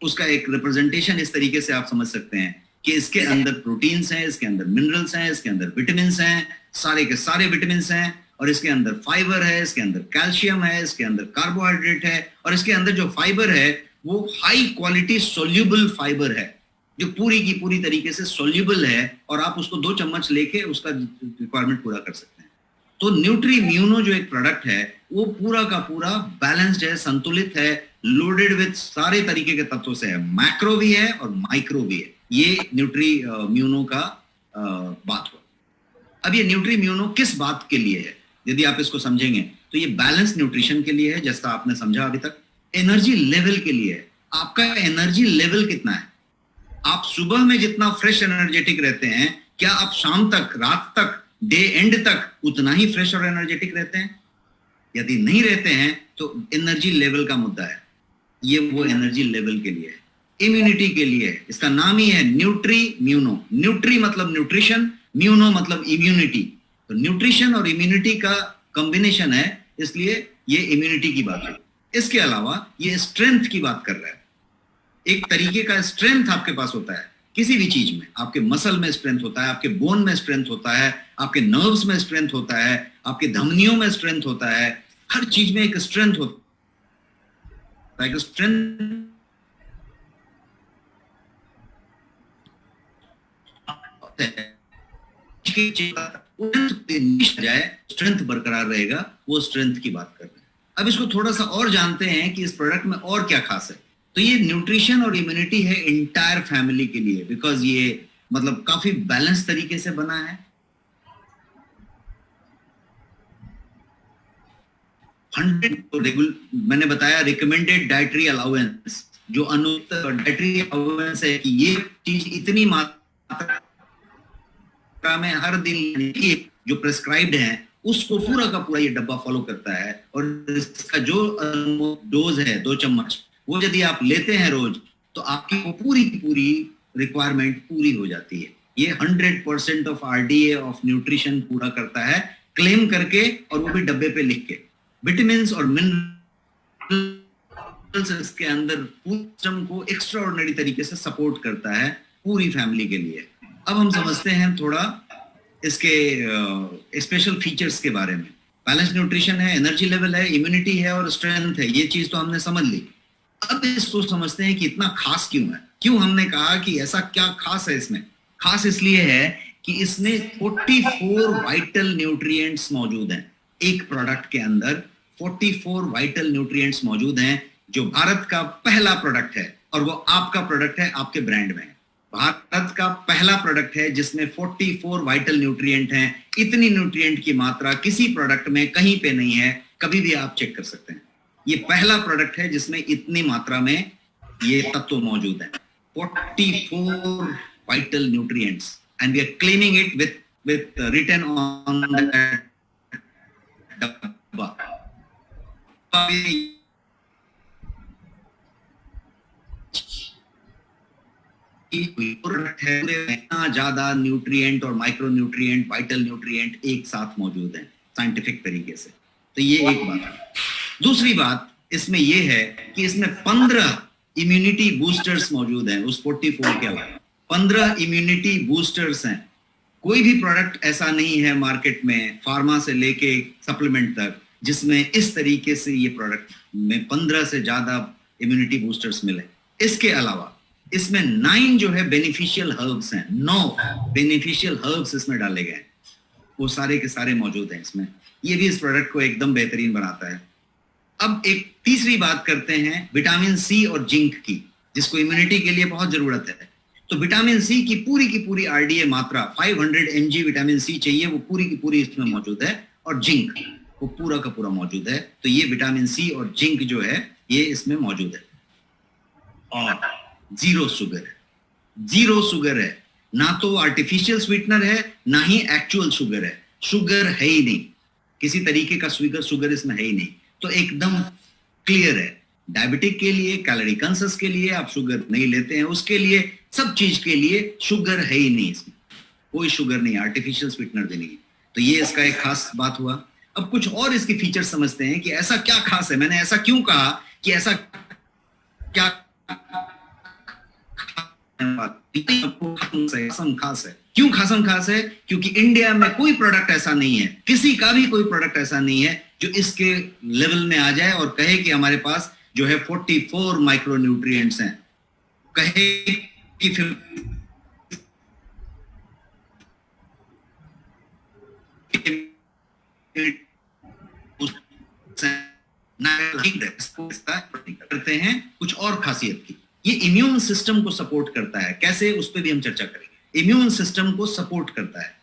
उसका एक रिप्रेजेंटेशन इस तरीके से आप समझ सकते हैं कि इसके अंदर प्रोटीन्स हैं, इसके अंदर मिनरल्स हैं, इसके अंदर विटामिन हैं, सारे के सारे विटामिन हैं, और इसके अंदर फाइबर है, इसके अंदर कैल्शियम है, इसके अंदर कार्बोहाइड्रेट है, और इसके अंदर जो फाइबर है वो हाई क्वालिटी सोल्यूबल फाइबर है जो पूरी की पूरी तरीके से सोल्यूबल है, और आप उसको 2 चम्मच लेके उसका रिक्वायरमेंट पूरा कर सकते हैं। तो न्यूट्री म्यूनो जो एक प्रोडक्ट है वो पूरा का पूरा बैलेंस्ड है, संतुलित है, लोडेड विद सारे तरीके के तत्वों से है, मैक्रो भी है और माइक्रो भी है। ये न्यूट्री म्यूनो का बात हुआ। अब ये न्यूट्री म्यूनो किस बात के लिए है, यदि आप इसको समझेंगे तो ये बैलेंस न्यूट्रिशन के लिए है, जैसा आपने समझा अभी तक। एनर्जी लेवल के लिए है, आपका एनर्जी लेवल कितना है, आप सुबह में जितना फ्रेश एनर्जेटिक रहते हैं क्या आप शाम तक, रात तक, डे एंड तक उतना ही फ्रेश और एनर्जेटिक रहते हैं? यदि नहीं रहते हैं तो एनर्जी लेवल का मुद्दा है। ये वो एनर्जी लेवल के लिए है, इम्यूनिटी के लिए है। इसका नाम ही है न्यूट्री म्यूनो। न्यूट्री मतलब न्यूट्रिशन, म्यूनो मतलब इम्यूनिटी। तो न्यूट्रिशन और इम्यूनिटी का कॉम्बिनेशन है, इसलिए ये इम्यूनिटी की बात है। इसके अलावा ये स्ट्रेंथ की बात कर रहा है। एक तरीके का स्ट्रेंथ आपके पास होता है किसी भी चीज में, आपके मसल में स्ट्रेंथ होता है, आपके बोन में स्ट्रेंथ होता है, आपके नर्व्स में स्ट्रेंथ होता है, आपके धमनियों में स्ट्रेंथ होता है, हर चीज में एक स्ट्रेंथ होता है। स्ट्रेंथ जाए, स्ट्रेंथ बरकरार रहेगा, वो स्ट्रेंथ की बात कर रहे हैं। अब इसको थोड़ा सा और जानते हैं कि इस प्रोडक्ट में और क्या खास है। तो ये न्यूट्रिशन और इम्यूनिटी है इंटायर फैमिली के लिए, बिकॉज ये मतलब काफी बैलेंस तरीके से बना है। 100 मैंने बताया रिकमेंडेड डाइटरी अलाउंस, जो अनुचित डाइटरी अलाउंस है कि ये चीज इतनी मात्रा में हर दिन जो प्रेस्क्राइब्ड है उसको पूरा का पूरा ये डब्बा फॉलो करता है। और इसका जो डोज है 2 चम्मच, वो यदि आप लेते हैं रोज तो आपकी वो पूरी की पूरी रिक्वायरमेंट पूरी हो जाती है। ये 100% ऑफ RDA ऑफ न्यूट्रिशन पूरा करता है, क्लेम करके, और वो भी डब्बे पे लिख के। विटामिन और मिनरल्स इसके अंदर पूरे सिस्टम को एक्स्ट्राऑर्डिनरी तरीके से सपोर्ट करता है पूरी फैमिली के लिए। अब हम समझते हैं थोड़ा इसके स्पेशल फीचर्स के बारे में। बैलेंस न्यूट्रिशन है, एनर्जी लेवल है, इम्यूनिटी है और स्ट्रेंथ है। ये चीज तो हमने समझ ली। अब इसको समझते हैं कि इतना खास क्यों है, क्यों हमने कहा कि ऐसा क्या खास है इसमें। खास इसलिए है कि इसमें 44 वाइटल न्यूट्रिएंट्स मौजूद हैं। एक प्रोडक्ट के अंदर 44 वाइटल न्यूट्रिएंट्स मौजूद हैं, जो भारत का पहला प्रोडक्ट है, और वो आपका प्रोडक्ट है, आपके ब्रांड में। भारत का पहला प्रोडक्ट है जिसमें 44 वाइटल न्यूट्रिएंट हैं। इतनी न्यूट्रिएंट की मात्रा किसी प्रोडक्ट में कहीं पे नहीं है, कभी भी आप चेक कर सकते हैं। ये पहला प्रोडक्ट है जिसमें इतनी मात्रा में ये तत्व मौजूद है, 44 vital nutrients, and we are claiming it with written on the डब्बा। इतना ज्यादा न्यूट्रिएंट और माइक्रो न्यूट्रिएंट, वाइटल न्यूट्रिएंट एक साथ मौजूद हैं साइंटिफिक तरीके से। तो ये एक बात है। दूसरी बात इसमें ये है कि इसमें 15 इम्यूनिटी बूस्टर्स मौजूद हैं। उस 44 के अलावा 15 इम्यूनिटी बूस्टर्स हैं। कोई भी प्रोडक्ट ऐसा नहीं है मार्केट में, फार्मा से लेके सप्लीमेंट तक, जिसमें इस तरीके से ये प्रोडक्ट में 15 से ज्यादा इम्यूनिटी बूस्टर्स मिले। इसके अलावा इसमें 9 जो है बेनिफिशियल हर्ब्स हैं, 9 बेनिफिशियल हर्ब्स इसमें डाले गए हैं, वो सारे के सारे मौजूद हैं इसमें। ये भी इस प्रोडक्ट को एकदम बेहतरीन बनाता है। अब एक तीसरी बात करते हैं विटामिन सी और जिंक की, जिसको इम्यूनिटी के लिए बहुत जरूरत है। तो विटामिन सी की पूरी आरडीए मात्रा 500 mg विटामिन सी चाहिए, वो पूरी की पूरी इसमें मौजूद है, और जिंक वो पूरा का पूरा मौजूद है। तो ये विटामिन सी और जिंक जो है ये इसमें मौजूद है। और जीरो शुगर है, जीरो शुगर है, ना तो आर्टिफिशियल स्वीटनर है ना ही एक्चुअल शुगर है। शुगर है ही नहीं, किसी तरीके का शुगर इसमें है ही नहीं। तो एकदम क्लियर है, डायबिटिक के लिए, कैलोरी कंसस के लिए आप शुगर नहीं लेते हैं, उसके लिए, सब चीज के लिए शुगर है ही नहीं इसमें, कोई शुगर नहीं, आर्टिफिशियल स्वीटनर भी नहीं। तो ये इसका एक खास बात हुआ। अब कुछ और इसके फीचर्स समझते हैं कि ऐसा क्या खास है। मैंने ऐसा क्यों कहा कि ऐसा क्या खास है, क्यों खासम खास है? क्योंकि इंडिया में कोई प्रोडक्ट ऐसा नहीं है, किसी का भी कोई प्रोडक्ट ऐसा नहीं है जो इसके लेवल में आ जाए और कहे कि हमारे पास जो है 44 माइक्रो न्यूट्रिएंट्स हैं, कहे कि फिर करते हैं कुछ और खासियत की। ये इम्यून सिस्टम को सपोर्ट करता है। कैसे, उस पर भी हम चर्चा करेंगे। इम्यून सिस्टम को सपोर्ट करता है।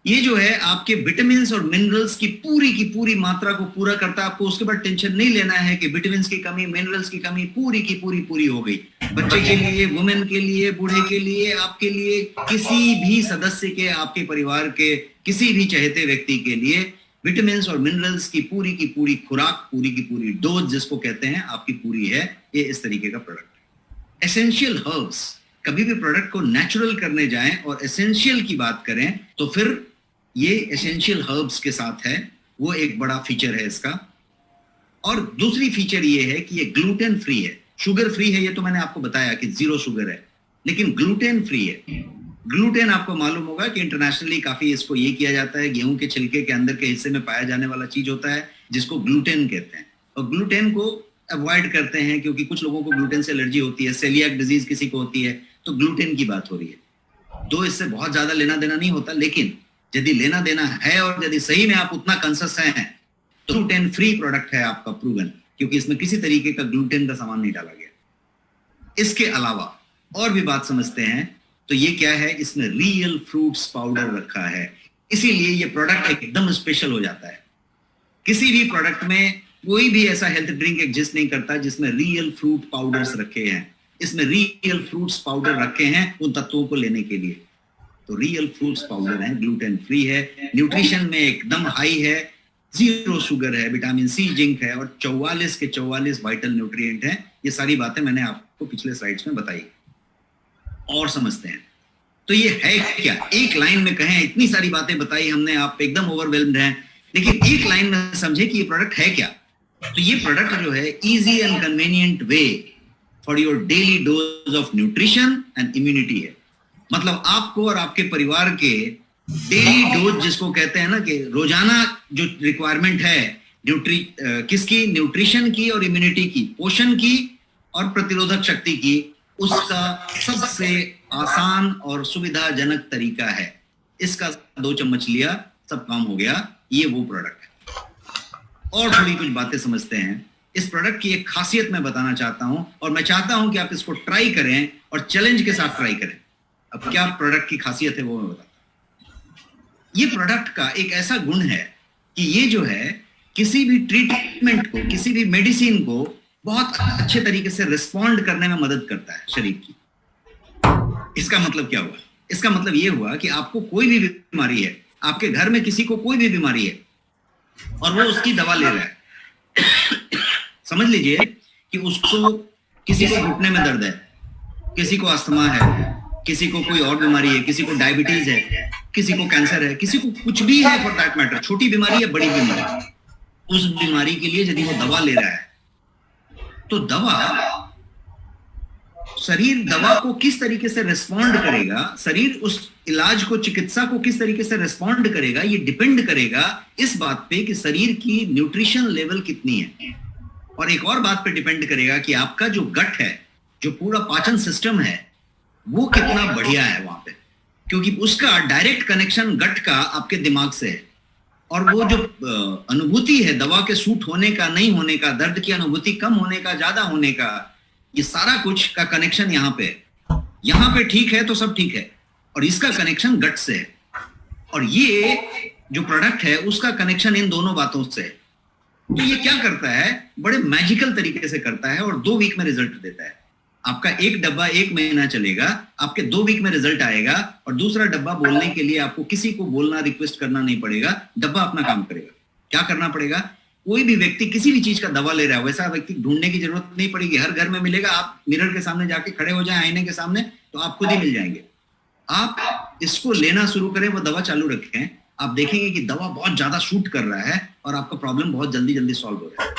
ये जो है आपके विटामिन और मिनरल्स की पूरी मात्रा को पूरा करता है। आपको उसके बाद टेंशन नहीं लेना है कि विटामिन की कमी, मिनरल्स की कमी पूरी की पूरी हो गई। बच्चे के लिए, वुमेन के लिए, बूढ़े के लिए, आपके लिए, किसी भी सदस्य के, आपके परिवार के किसी भी चहेते व्यक्ति के लिए विटामिन और मिनरल्स की पूरी खुराक, पूरी की पूरी डोज जिसको कहते हैं, आपकी पूरी है। ये इस तरीके का प्रोडक्ट है। एसेंशियल हर्ब्स, कभी भी प्रोडक्ट को नेचुरल करने जाएं और एसेंशियल की बात करें तो फिर ये एसेंशियल हर्ब्स के साथ है, वो एक बड़ा फीचर है इसका। और दूसरी फीचर ये है कि ये ग्लूटेन फ्री है, शुगर फ्री है। ये तो मैंने आपको बताया कि जीरो शुगर है, लेकिन ग्लूटेन फ्री है। ग्लूटेन आपको मालूम होगा कि इंटरनेशनली काफी इसको ये किया जाता है, गेहूं के छिलके के अंदर के हिस्से में पाया जाने वाला चीज होता है जिसको ग्लूटेन कहते हैं। और ग्लूटेन को अवॉइड करते हैं क्योंकि कुछ लोगों को ग्लूटेन से एलर्जी होती है, सेलियाक डिजीज किसी को होती है, तो ग्लूटेन की बात हो रही है। तो इससे बहुत ज्यादा लेना देना नहीं होता, लेकिन यदि लेना देना है और यदि सही में आप उतना कंसस हैं तो ग्लूटेन फ्री प्रोडक्ट है आपका, प्रूवन, क्योंकि इसमें किसी तरीके का ग्लूटेन का सामान नहीं डाला गया। इसके अलावा और भी बात समझते हैं तो ये क्या है, इसमें रियल फ्रूट्स पाउडर रखा है, इसीलिए ये प्रोडक्ट एकदम स्पेशल हो जाता है। किसी भी प्रोडक्ट में कोई भी ऐसा हेल्थ ड्रिंक एग्जिस्ट नहीं करता जिसमें रियल फ्रूट पाउडर्स रखे हैं। इसमें रियल फ्रूट्स पाउडर रखे हैं उन तत्वों को लेने के लिए। तो रियल फ्रूट्स पाउडर है, ग्लूटेन फ्री है, न्यूट्रिशन में एकदम हाई है, जीरो शुगर है, विटामिन सी, जिंक है, और 44 के 44 वाइटल न्यूट्रिएंट हैं। ये सारी बातें मैंने आपको पिछले स्लाइड्स में बताई। और समझते हैं तो ये है क्या, एक लाइन में कहें, इतनी सारी बातें बताई हमने, आप एकदम ओवरवेल्म्ड हैं, लेकिन एक लाइन में समझे कि ये प्रोडक्ट है क्या। तो ये प्रोडक्ट जो है easy and convenient way for your daily dose of nutrition and immunity है। मतलब आपको और आपके परिवार के डेली डोज जिसको कहते हैं ना, कि रोजाना जो रिक्वायरमेंट है किसकी, न्यूट्रिशन की और इम्यूनिटी की, पोषण की और प्रतिरोधक शक्ति की, उसका सबसे आसान और सुविधाजनक तरीका है इसका 2 चम्मच लिया, सब काम हो गया। ये वो प्रोडक्ट है। और थोड़ी कुछ बातें समझते हैं। इस प्रोडक्ट की एक खासियत मैं बताना चाहता हूं और मैं चाहता हूं कि आप इसको ट्राई करें और चैलेंज के साथ ट्राई करें। अब क्या प्रोडक्ट की खासियत है वो मैं बताता हूं। ये प्रोडक्ट का एक ऐसा गुण है कि ये जो है किसी भी ट्रीटमेंट को, किसी भी मेडिसिन को बहुत अच्छे तरीके से रिस्पॉन्ड करने में मदद करता है शरीर की। इसका मतलब क्या हुआ? इसका मतलब ये हुआ कि आपको कोई भी बीमारी है, आपके घर में किसी को कोई भी बीमारी है और वो उसकी दवा ले रहा है। समझ लीजिए कि उसको, किसी को घुटने में दर्द है, किसी को अस्थमा है, किसी को कोई और बीमारी है, किसी को डायबिटीज है, किसी को कैंसर है, किसी को कुछ भी है फॉर दैट मैटर, छोटी बीमारी है बड़ी बीमारी, उस बीमारी के लिए यदि वो दवा ले रहा है तो शरीर दवा को किस तरीके से रिस्पॉन्ड करेगा, शरीर उस इलाज को, चिकित्सा को किस तरीके से रिस्पॉन्ड करेगा, ये डिपेंड करेगा इस बात पे कि शरीर की न्यूट्रिशन लेवल कितनी है। और एक और बात पे डिपेंड करेगा कि आपका जो गट है, जो पूरा पाचन सिस्टम है, वो कितना बढ़िया है वहां पे, क्योंकि उसका डायरेक्ट कनेक्शन गट का आपके दिमाग से है। और वो जो अनुभूति है दवा के सूट होने का, नहीं होने का, दर्द की अनुभूति कम होने का, ज्यादा होने का, ये सारा कुछ का कनेक्शन यहाँ पे ठीक है तो सब ठीक है, और इसका कनेक्शन गट से है। और ये जो प्रोडक्ट है उसका कनेक्शन इन दोनों बातों से है। तो ये क्या करता है, बड़े मैजिकल तरीके से करता है और 2 वीक में रिजल्ट देता है। आपका एक डब्बा 1 महीना चलेगा, आपके 2 वीक में रिजल्ट आएगा, और दूसरा डब्बा बोलने के लिए आपको किसी को बोलना, रिक्वेस्ट करना नहीं पड़ेगा, डब्बा अपना काम करेगा। क्या करना पड़ेगा? कोई भी व्यक्ति किसी भी चीज का दवा ले रहा है, वैसा व्यक्ति ढूंढने की जरूरत नहीं पड़ेगी, हर घर में मिलेगा। आप मिरर के सामने जाके खड़े हो जाए, आईने के सामने, तो आप खुद ही मिल जाएंगे। आप इसको लेना शुरू करें, वो दवा चालू रखें, आप देखेंगे कि दवा बहुत ज्यादा शूट कर रहा है और आपका प्रॉब्लम बहुत जल्दी जल्दी सॉल्व हो रहा है।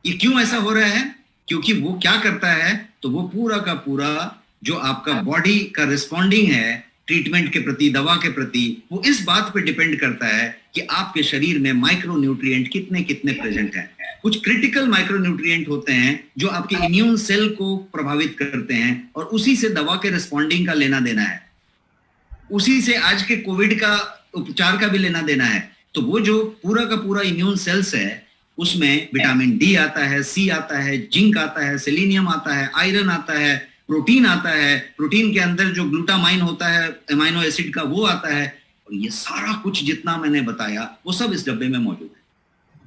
ये क्यों ऐसा हो रहा है? क्योंकि वो क्या करता है, तो वो पूरा का पूरा जो आपका बॉडी का रिस्पॉन्डिंग है ट्रीटमेंट के प्रति, दवा के प्रति, वो इस बात पे डिपेंड करता है कि आपके शरीर में माइक्रो न्यूट्रिएंट कितने कितने प्रेजेंट हैं। कुछ क्रिटिकल माइक्रो न्यूट्रिएंट होते हैं जो आपके इम्यून सेल को प्रभावित करते हैं, और उसी से दवा के रिस्पॉन्डिंग का लेना देना है, उसी से आज के कोविड का उपचार का भी लेना देना है। तो वो जो पूरा का पूरा इम्यून सेल्स है, उसमें विटामिन डी आता है, सी आता है, जिंक आता है, सेलेनियम आता है, आयरन आता है, प्रोटीन आता है, प्रोटीन के अंदर जो ग्लूटामाइन होता है अमीनो एसिड का, वो आता है। और ये सारा कुछ जितना मैंने बताया वो सब इस डब्बे में मौजूद है।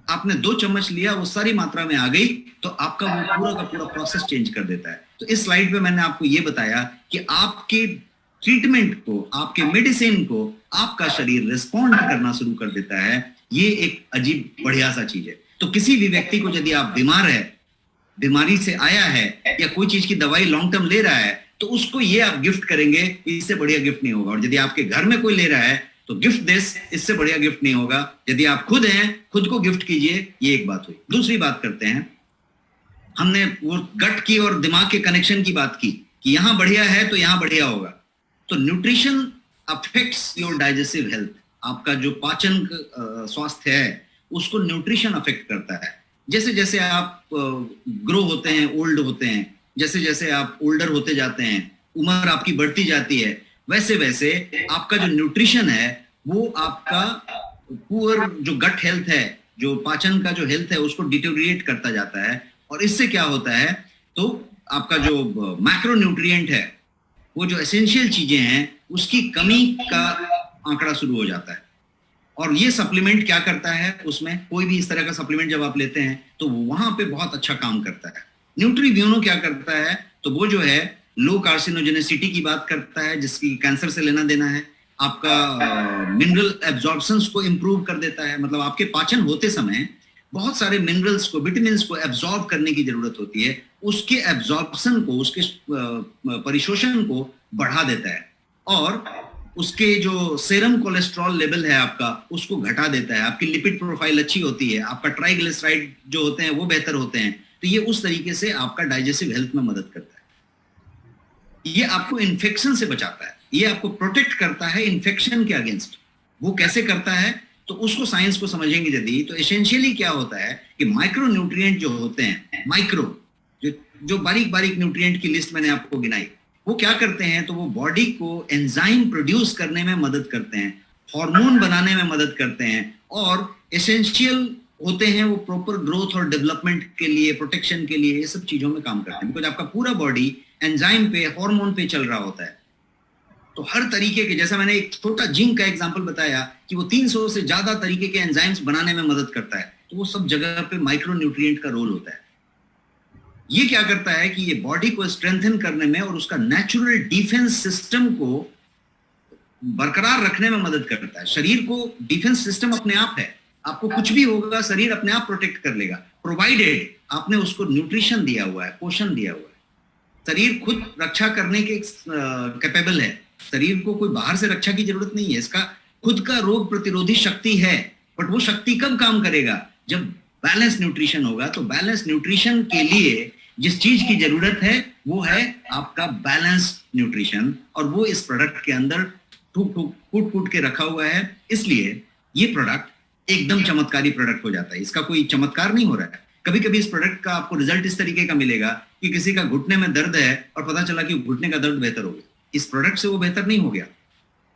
आपने 2 चम्मच लिया, वो सारी मात्रा में आ गई, तो आपका वो पूरा का पूरा प्रोसेस चेंज कर देता है। तो इस स्लाइड पे मैंने आपको ये बताया कि आपके ट्रीटमेंट को, आपके मेडिसिन को आपका शरीर रिस्पॉन्ड करना शुरू कर देता है। ये एक अजीब बढ़िया सा चीज है। तो किसी भी व्यक्ति को यदि आप बीमार है, बीमारी से आया है, या कोई चीज की दवाई लॉन्ग टर्म ले रहा है, तो उसको ये आप गिफ्ट करेंगे, इससे बढ़िया गिफ्ट नहीं होगा। और यदि आपके घर में कोई ले रहा है तो गिफ्ट दिस, इससे बढ़िया गिफ्ट नहीं होगा। यदि आप खुद हैं, खुद को गिफ्ट कीजिए। ये एक बात हुई। दूसरी बात करते हैं, हमने वो गट की और दिमाग के कनेक्शन की बात की कि यहां बढ़िया है तो यहां बढ़िया होगा। तो nutrition affects your digestive health. आपका जो पाचन स्वास्थ्य है उसको न्यूट्रिशन अफेक्ट करता है। जैसे जैसे आप ग्रो होते हैं, ओल्ड होते हैं, जैसे जैसे आप ओल्डर होते जाते हैं, उम्र आपकी बढ़ती जाती है, वैसे वैसे आपका जो न्यूट्रिशन है वो आपका पुअर जो गट हेल्थ है, जो पाचन का जो हेल्थ है, उसको डिटेरियोरेट करता जाता है। और इससे क्या होता है, तो आपका जो मैक्रो न्यूट्रिएंट है, वो जो एसेंशियल चीजें हैं, उसकी कमी का आंकड़ा शुरू हो जाता है। और ये सप्लीमेंट क्या करता है, उसमें कोई भी इस तरह का सप्लीमेंट जब आप लेते हैं तो वहां पे बहुत अच्छा काम करता है। न्यूट्रीब्यूनो क्या करता है, तो वो जो है लो कार्सिनोजेनेसिटी की बात करता है, जिसकी कैंसर से लेना देना है। आपका मिनरल एब्जॉर्प्शंस को इंप्रूव कर देता है। मतलब आपके पाचन होते समय बहुत सारे मिनरल्स को, विटामिन्स को एब्जॉर्ब करने की जरूरत होती है। उसके एब्जॉर्प्शन को, उसके परिशोषण को बढ़ा देता है, और उसके जो सेरम कोलेस्ट्रॉल लेवल है आपका, उसको घटा देता है। आपकी लिपिड प्रोफाइल अच्छी होती है, आपका ट्राइग्लिसराइड जो होते हैं वो बेहतर होते हैं। तो ये उस तरीके से आपका डाइजेस्टिव हेल्थ में मदद करता है। ये आपको इन्फेक्शन से बचाता है, ये आपको प्रोटेक्ट करता है इन्फेक्शन के अगेंस्ट। वो कैसे करता है, तो उसको साइंस को समझेंगे यदि, तो एसेंशियली क्या होता है कि माइक्रो न्यूट्रिएंट जो होते हैं, माइक्रो जो बारीक बारीक न्यूट्रिएंट की लिस्ट मैंने आपको गिनाई, वो क्या करते हैं, तो वो बॉडी को एंजाइम प्रोड्यूस करने में मदद करते हैं, हार्मोन बनाने में मदद करते हैं, और एसेंशियल होते हैं वो प्रॉपर ग्रोथ और डेवलपमेंट के लिए, प्रोटेक्शन के लिए, ये सब चीजों में काम करते हैं, बिकॉज आपका पूरा बॉडी एंजाइम पे, हार्मोन पे चल रहा होता है। तो हर तरीके के, जैसा मैंने एक छोटा जिंक का एग्जांपल बताया कि वो 300 से ज्यादा तरीके के एंजाइम्स बनाने में मदद करता है, तो वो सब जगह पे माइक्रो न्यूट्रिएंट का रोल होता है। ये क्या करता है कि ये बॉडी को स्ट्रेंथन करने में और उसका नेचुरल डिफेंस सिस्टम को बरकरार रखने में मदद करता है। शरीर को डिफेंस सिस्टम अपने आप है, आपको कुछ भी होगा शरीर अपने आप प्रोटेक्ट कर लेगा, प्रोवाइडेड आपने उसको न्यूट्रिशन दिया हुआ है, पोषण दिया हुआ है। शरीर खुद रक्षा करने के कैपेबल है, शरीर को कोई बाहर से रक्षा की जरूरत नहीं है, इसका खुद का रोग प्रतिरोधी शक्ति है। बट वो शक्ति कब काम करेगा, जब बैलेंस न्यूट्रिशन होगा। तो बैलेंस न्यूट्रिशन के लिए जिस चीज की जरूरत है वो है आपका बैलेंस न्यूट्रिशन, और वो इस प्रोडक्ट के अंदर कूट के रखा हुआ है। इसलिए ये प्रोडक्ट एकदम चमत्कारी प्रोडक्ट हो जाता है, इसका कोई चमत्कार नहीं हो रहा है। कभी कभी इस प्रोडक्ट का आपको रिजल्ट इस तरीके का मिलेगा कि किसी का घुटने में दर्द है और पता चला कि घुटने का दर्द बेहतर हो गया, इस प्रोडक्ट से वो बेहतर नहीं हो गया।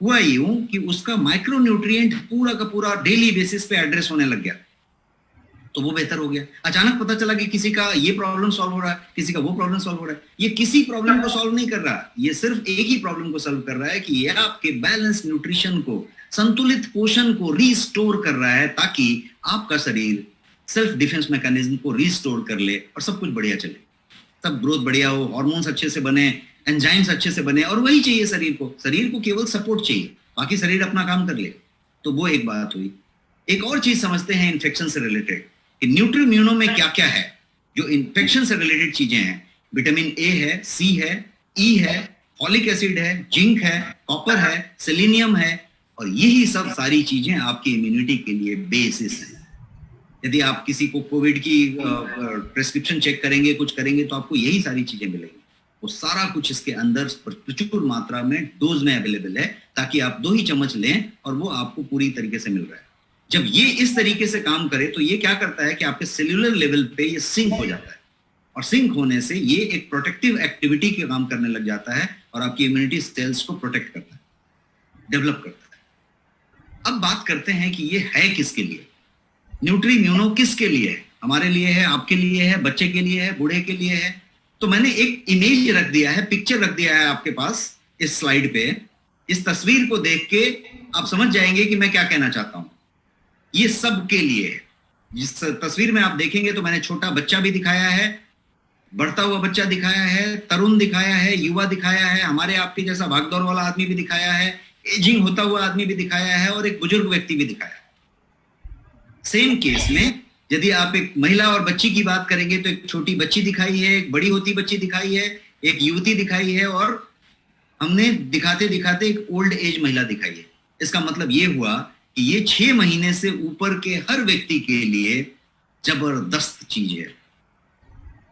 हुआ यूं कि उसका माइक्रो न्यूट्रिएंट पूरा का पूरा डेली बेसिस पे एड्रेस होने लग गया, तो वो बेहतर हो गया। अचानक पता चला कि किसी का ये प्रॉब्लम सॉल्व हो रहा है, किसी का वो प्रॉब्लम सॉल्व हो रहा है। ये किसी प्रॉब्लम को सॉल्व नहीं कर रहा, ये सिर्फ एक ही प्रॉब्लम को सॉल्व कर रहा है कि ये आपके बैलेंस न्यूट्रिशन को, संतुलित पोषण को रीस्टोर कर रहा है, ताकि आपका शरीर सेल्फ डिफेंस मैकेनिज्म को रीस्टोर कर ले और सब कुछ बढ़िया चले, सब ग्रोथ बढ़िया हो, हार्मोन्स अच्छे से बने, एंजाइम्स अच्छे से बने। और वही चाहिए शरीर को केवल सपोर्ट चाहिए, बाकी शरीर अपना काम कर ले। तो वो एक बात हुई। एक और चीज समझते हैं इन्फेक्शन से रिलेटेड कि न्यूट्रीम्यूनो में क्या क्या है जो इन्फेक्शन से रिलेटेड चीजें हैं। विटामिन ए है, सी है, ई है, फॉलिक एसिड है, जिंक है, कॉपर है, सेलेनियम है, और यही सब सारी चीजें आपकी इम्यूनिटी के लिए बेसिस है। यदि आप किसी को कोविड की प्रेस्क्रिप्शन चेक करेंगे, कुछ करेंगे, तो आपको यही सारी चीजें मिलेंगी। वो सारा कुछ इसके अंदर प्रचुर मात्रा में डोज में अवेलेबल है, ताकि आप 2 ही चम्मच लें और वो आपको पूरी तरीके से मिल रहा है। जब ये इस तरीके से काम करे तो ये क्या करता है कि आपके सेल्यूलर लेवल पे ये सिंक हो जाता है, और सिंक होने से ये एक प्रोटेक्टिव एक्टिविटी के काम करने लग जाता है और आपकी इम्यूनिटी सेल्स को प्रोटेक्ट करता है, डेवलप करता है। अब बात करते हैं कि ये है किसके लिए, न्यूट्रीम्यूनो किसके लिए है? हमारे लिए है, आपके लिए है, बच्चे के लिए है, बूढ़े के लिए है। तो मैंने एक इमेज रख दिया है, पिक्चर रख दिया है आपके पास इस स्लाइड पे। इस तस्वीर को देख के आप समझ जाएंगे कि मैं क्या कहना चाहता हूं। ये सब के लिए है। जिस तस्वीर में आप देखेंगे तो मैंने छोटा बच्चा भी दिखाया है, बढ़ता हुआ बच्चा दिखाया है, तरुण दिखाया है, युवा दिखाया है, हमारे आपके जैसा भागदौड़ वाला आदमी भी दिखाया है, एजिंग होता हुआ आदमी भी दिखाया है, और एक बुजुर्ग व्यक्ति भी दिखाया है। सेम केस में यदि आप एक महिला और बच्ची की बात करेंगे तो एक छोटी बच्ची दिखाई है, एक बड़ी होती बच्ची दिखाई है, एक युवती दिखाई है, और हमने दिखाते दिखाते एक ओल्ड एज महिला दिखाई है। इसका मतलब ये हुआ कि ये 6 महीने से ऊपर के हर व्यक्ति के लिए जबरदस्त चीज है।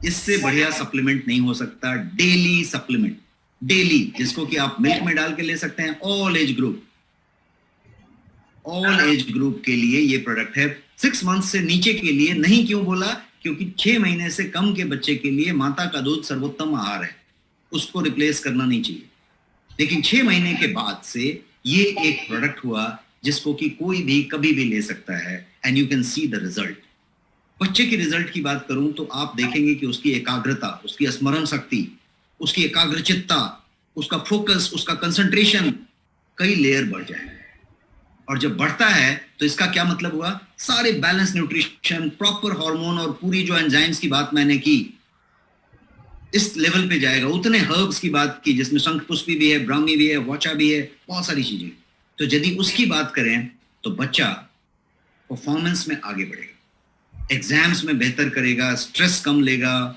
इससे बढ़िया सप्लीमेंट नहीं हो सकता। डेली सप्लीमेंट, डेली, जिसको कि आप मिल्क में डाल के ले सकते हैं। ऑल एज ग्रुप के लिए ये प्रोडक्ट है। 6 मंथ से नीचे के लिए नहीं। क्यों बोला? क्योंकि 6 महीने से कम के बच्चे के लिए माता का दूध सर्वोत्तम आहार है, उसको रिप्लेस करना नहीं चाहिए। लेकिन 6 महीने के बाद से ये एक प्रोडक्ट हुआ जिसको कि कोई भी कभी भी ले सकता है, and you can see the result. बच्चे की रिजल्ट की बात करूं तो आप देखेंगे कि उसकी एकाग्रता, उसकी स्मरण शक्ति, उसकी एकाग्रचित्ता, उसका फोकस, उसका कंसंट्रेशन कई लेयर बढ़ जाए। और जब बढ़ता है तो इसका क्या मतलब हुआ? सारे बैलेंस न्यूट्रिशन, प्रॉपर हार्मोन और पूरी जो एंजाइम्स की बात मैंने की, इस लेवल पे जाएगा। उतने हर्ब्स की बात की जिसमें शंखपुष्पी भी है, ब्राह्मी भी है, वाचा भी है, बहुत सारी चीजें। तो यदि उसकी बात करें तो बच्चा परफॉर्मेंस में आगे बढ़ेगा, एग्जाम्स में बेहतर करेगा, स्ट्रेस कम लेगा,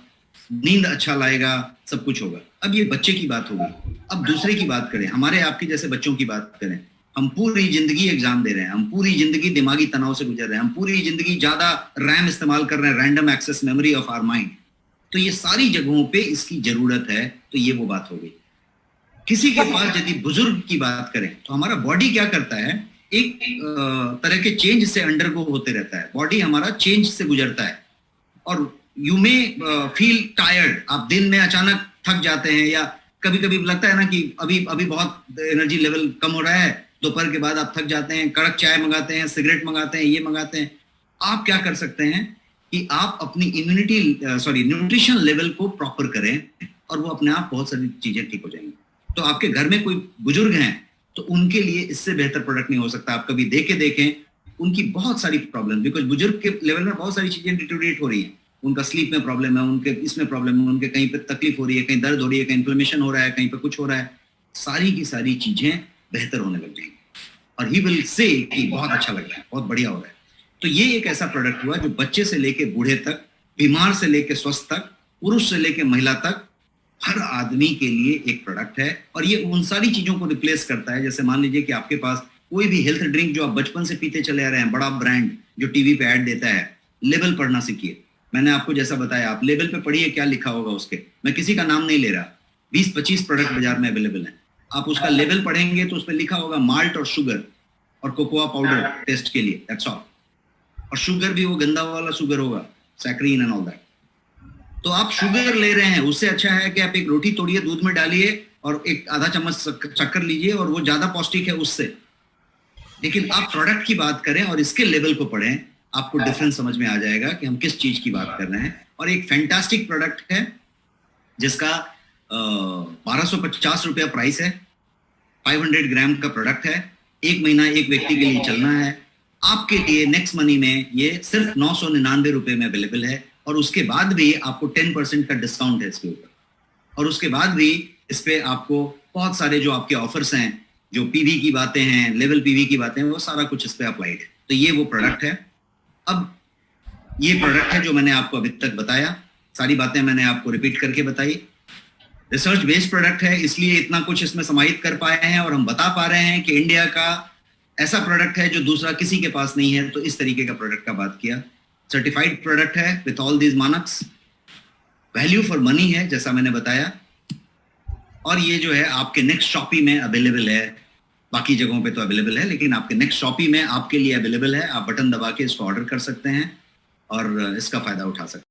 नींद अच्छा लाएगा, सब कुछ होगा। अब ये बच्चे की बात होगी। अब दूसरे की बात करें, हमारे आपके जैसे बच्चों की बात करें। हम पूरी जिंदगी एग्जाम दे रहे हैं, हम पूरी जिंदगी दिमागी तनाव से गुजर रहे हैं, हम पूरी जिंदगी ज्यादा रैम इस्तेमाल कर रहे हैं, random access memory of our mind. तो ये सारी जगहों पे इसकी जरूरत है। तो ये वो बात हो गई। किसी के पास यदि बुजुर्ग की बात करें तो हमारा बॉडी क्या करता है, एक तरह के चेंज से अंडरगो होते रहता है। बॉडी हमारा चेंज से गुजरता है, और यू मे फील टायर्ड। आप दिन में अचानक थक जाते हैं, या कभी कभी लगता है ना कि अभी अभी बहुत एनर्जी लेवल कम हो रहा है, दोपहर के बाद आप थक जाते हैं, कड़क चाय मंगाते हैं, सिगरेट मंगाते हैं, ये मंगाते हैं। आप क्या कर सकते हैं कि आप अपनी न्यूट्रिशन लेवल को प्रॉपर करें और वो अपने आप बहुत सारी चीजें ठीक हो जाएंगी। तो आपके घर में कोई बुजुर्ग हैं तो उनके लिए इससे बेहतर प्रोडक्ट नहीं हो सकता। आप कभी देखें उनकी बहुत सारी प्रॉब्लम, बिकॉज बुजुर्ग के लेवल में बहुत सारी चीजें डिटोरिएट हो रही है। उनका स्लीप में प्रॉब्लम है, उनके इसमें प्रॉब्लम है, उनके कहीं पे तकलीफ हो रही है, कहीं दर्द हो रही है, कहीं इन्फ्लेमेशन हो रहा है, कहीं पे कुछ हो रहा है। सारी की सारी चीजें बेहतर होने लग जाएंगी और ही विल से कि बहुत अच्छा लग रहा है, बहुत बढ़िया हो रहा है। तो ये एक ऐसा प्रोडक्ट हुआ जो बच्चे से लेके बूढ़े तक, बीमार से लेके स्वस्थ तक, पुरुष से लेके महिला तक, हर आदमी के लिए एक प्रोडक्ट है। और ये उन सारी चीजों को रिप्लेस करता है। जैसे मान लीजिए कि आपके पास कोई भी हेल्थ ड्रिंक जो आप बचपन से पीते चले आ रहे हैं, बड़ा ब्रांड जो टीवी पे ऐड देता है, लेबल पढ़ना सीखिए। मैंने आपको जैसा बताया, आप लेबल पे पढ़िए क्या लिखा होगा उसके। मैं किसी का नाम नहीं ले रहा, 20-25 प्रोडक्ट बाजार में अवेलेबल है। आप उसका लेबल पढ़ेंगे तो उस पर लिखा होगा माल्ट और शुगर और कोकोआ पाउडर टेस्ट के लिए, दैट्स ऑल। और शुगर भी वो गंदा वाला शुगर होगा, सैक्रीन एंड ऑल दैट। तो आप शुगर ले रहे हैं, उससे अच्छा है कि आप एक रोटी तोड़िए, दूध में डालिए और एक आधा चम्मच शक्कर लीजिए और वो ज्यादा पौष्टिक है उससे। लेकिन आप प्रोडक्ट की बात करें और इसके लेवल को पढ़ें, आपको डिफरेंस समझ में आ जाएगा कि हम किस चीज की बात कर रहे हैं। और एक फैंटास्टिक प्रोडक्ट है जिसका 1250 रुपया प्राइस है, 500 ग्राम का प्रोडक्ट है, 1 महीना एक व्यक्ति के लिए चलना है। आपके लिए नेक्स्ट मनी में ये सिर्फ 999 रुपए में अवेलेबल है और उसके बाद भी आपको 10% का डिस्काउंट है इसके ऊपर। और उसके बाद भी इस पे आपको बहुत सारे जो आपके ऑफर्स हैं, जो पीवी की बातें हैं, लेवल पीवी की बातें हैं, वो सारा कुछ इस पे अप्लाइड है। तो ये वो प्रोडक्ट है। अब ये प्रोडक्ट है जो मैंने आपको अभी तक बताया, सारी बातें मैंने आपको रिपीट करके बताई। रिसर्च बेस्ड प्रोडक्ट है, इसलिए इतना कुछ इसमें समाहित कर पाए हैं और हम बता पा रहे हैं कि इंडिया का ऐसा प्रोडक्ट है जो दूसरा किसी के पास नहीं है। तो इस तरीके का प्रोडक्ट का बात किया। सर्टिफाइड प्रोडक्ट है विथ ऑल दीज मानक्स, वैल्यू फॉर मनी है जैसा मैंने बताया। और ये जो है आपके नेक्स्ट शॉपी में अवेलेबल है, बाकी जगहों पे तो अवेलेबल है, लेकिन आपके नेक्स्ट शॉपी में आपके लिए अवेलेबल है। आप बटन दबा के इसको ऑर्डर कर सकते हैं और इसका फायदा उठा सकते हैं।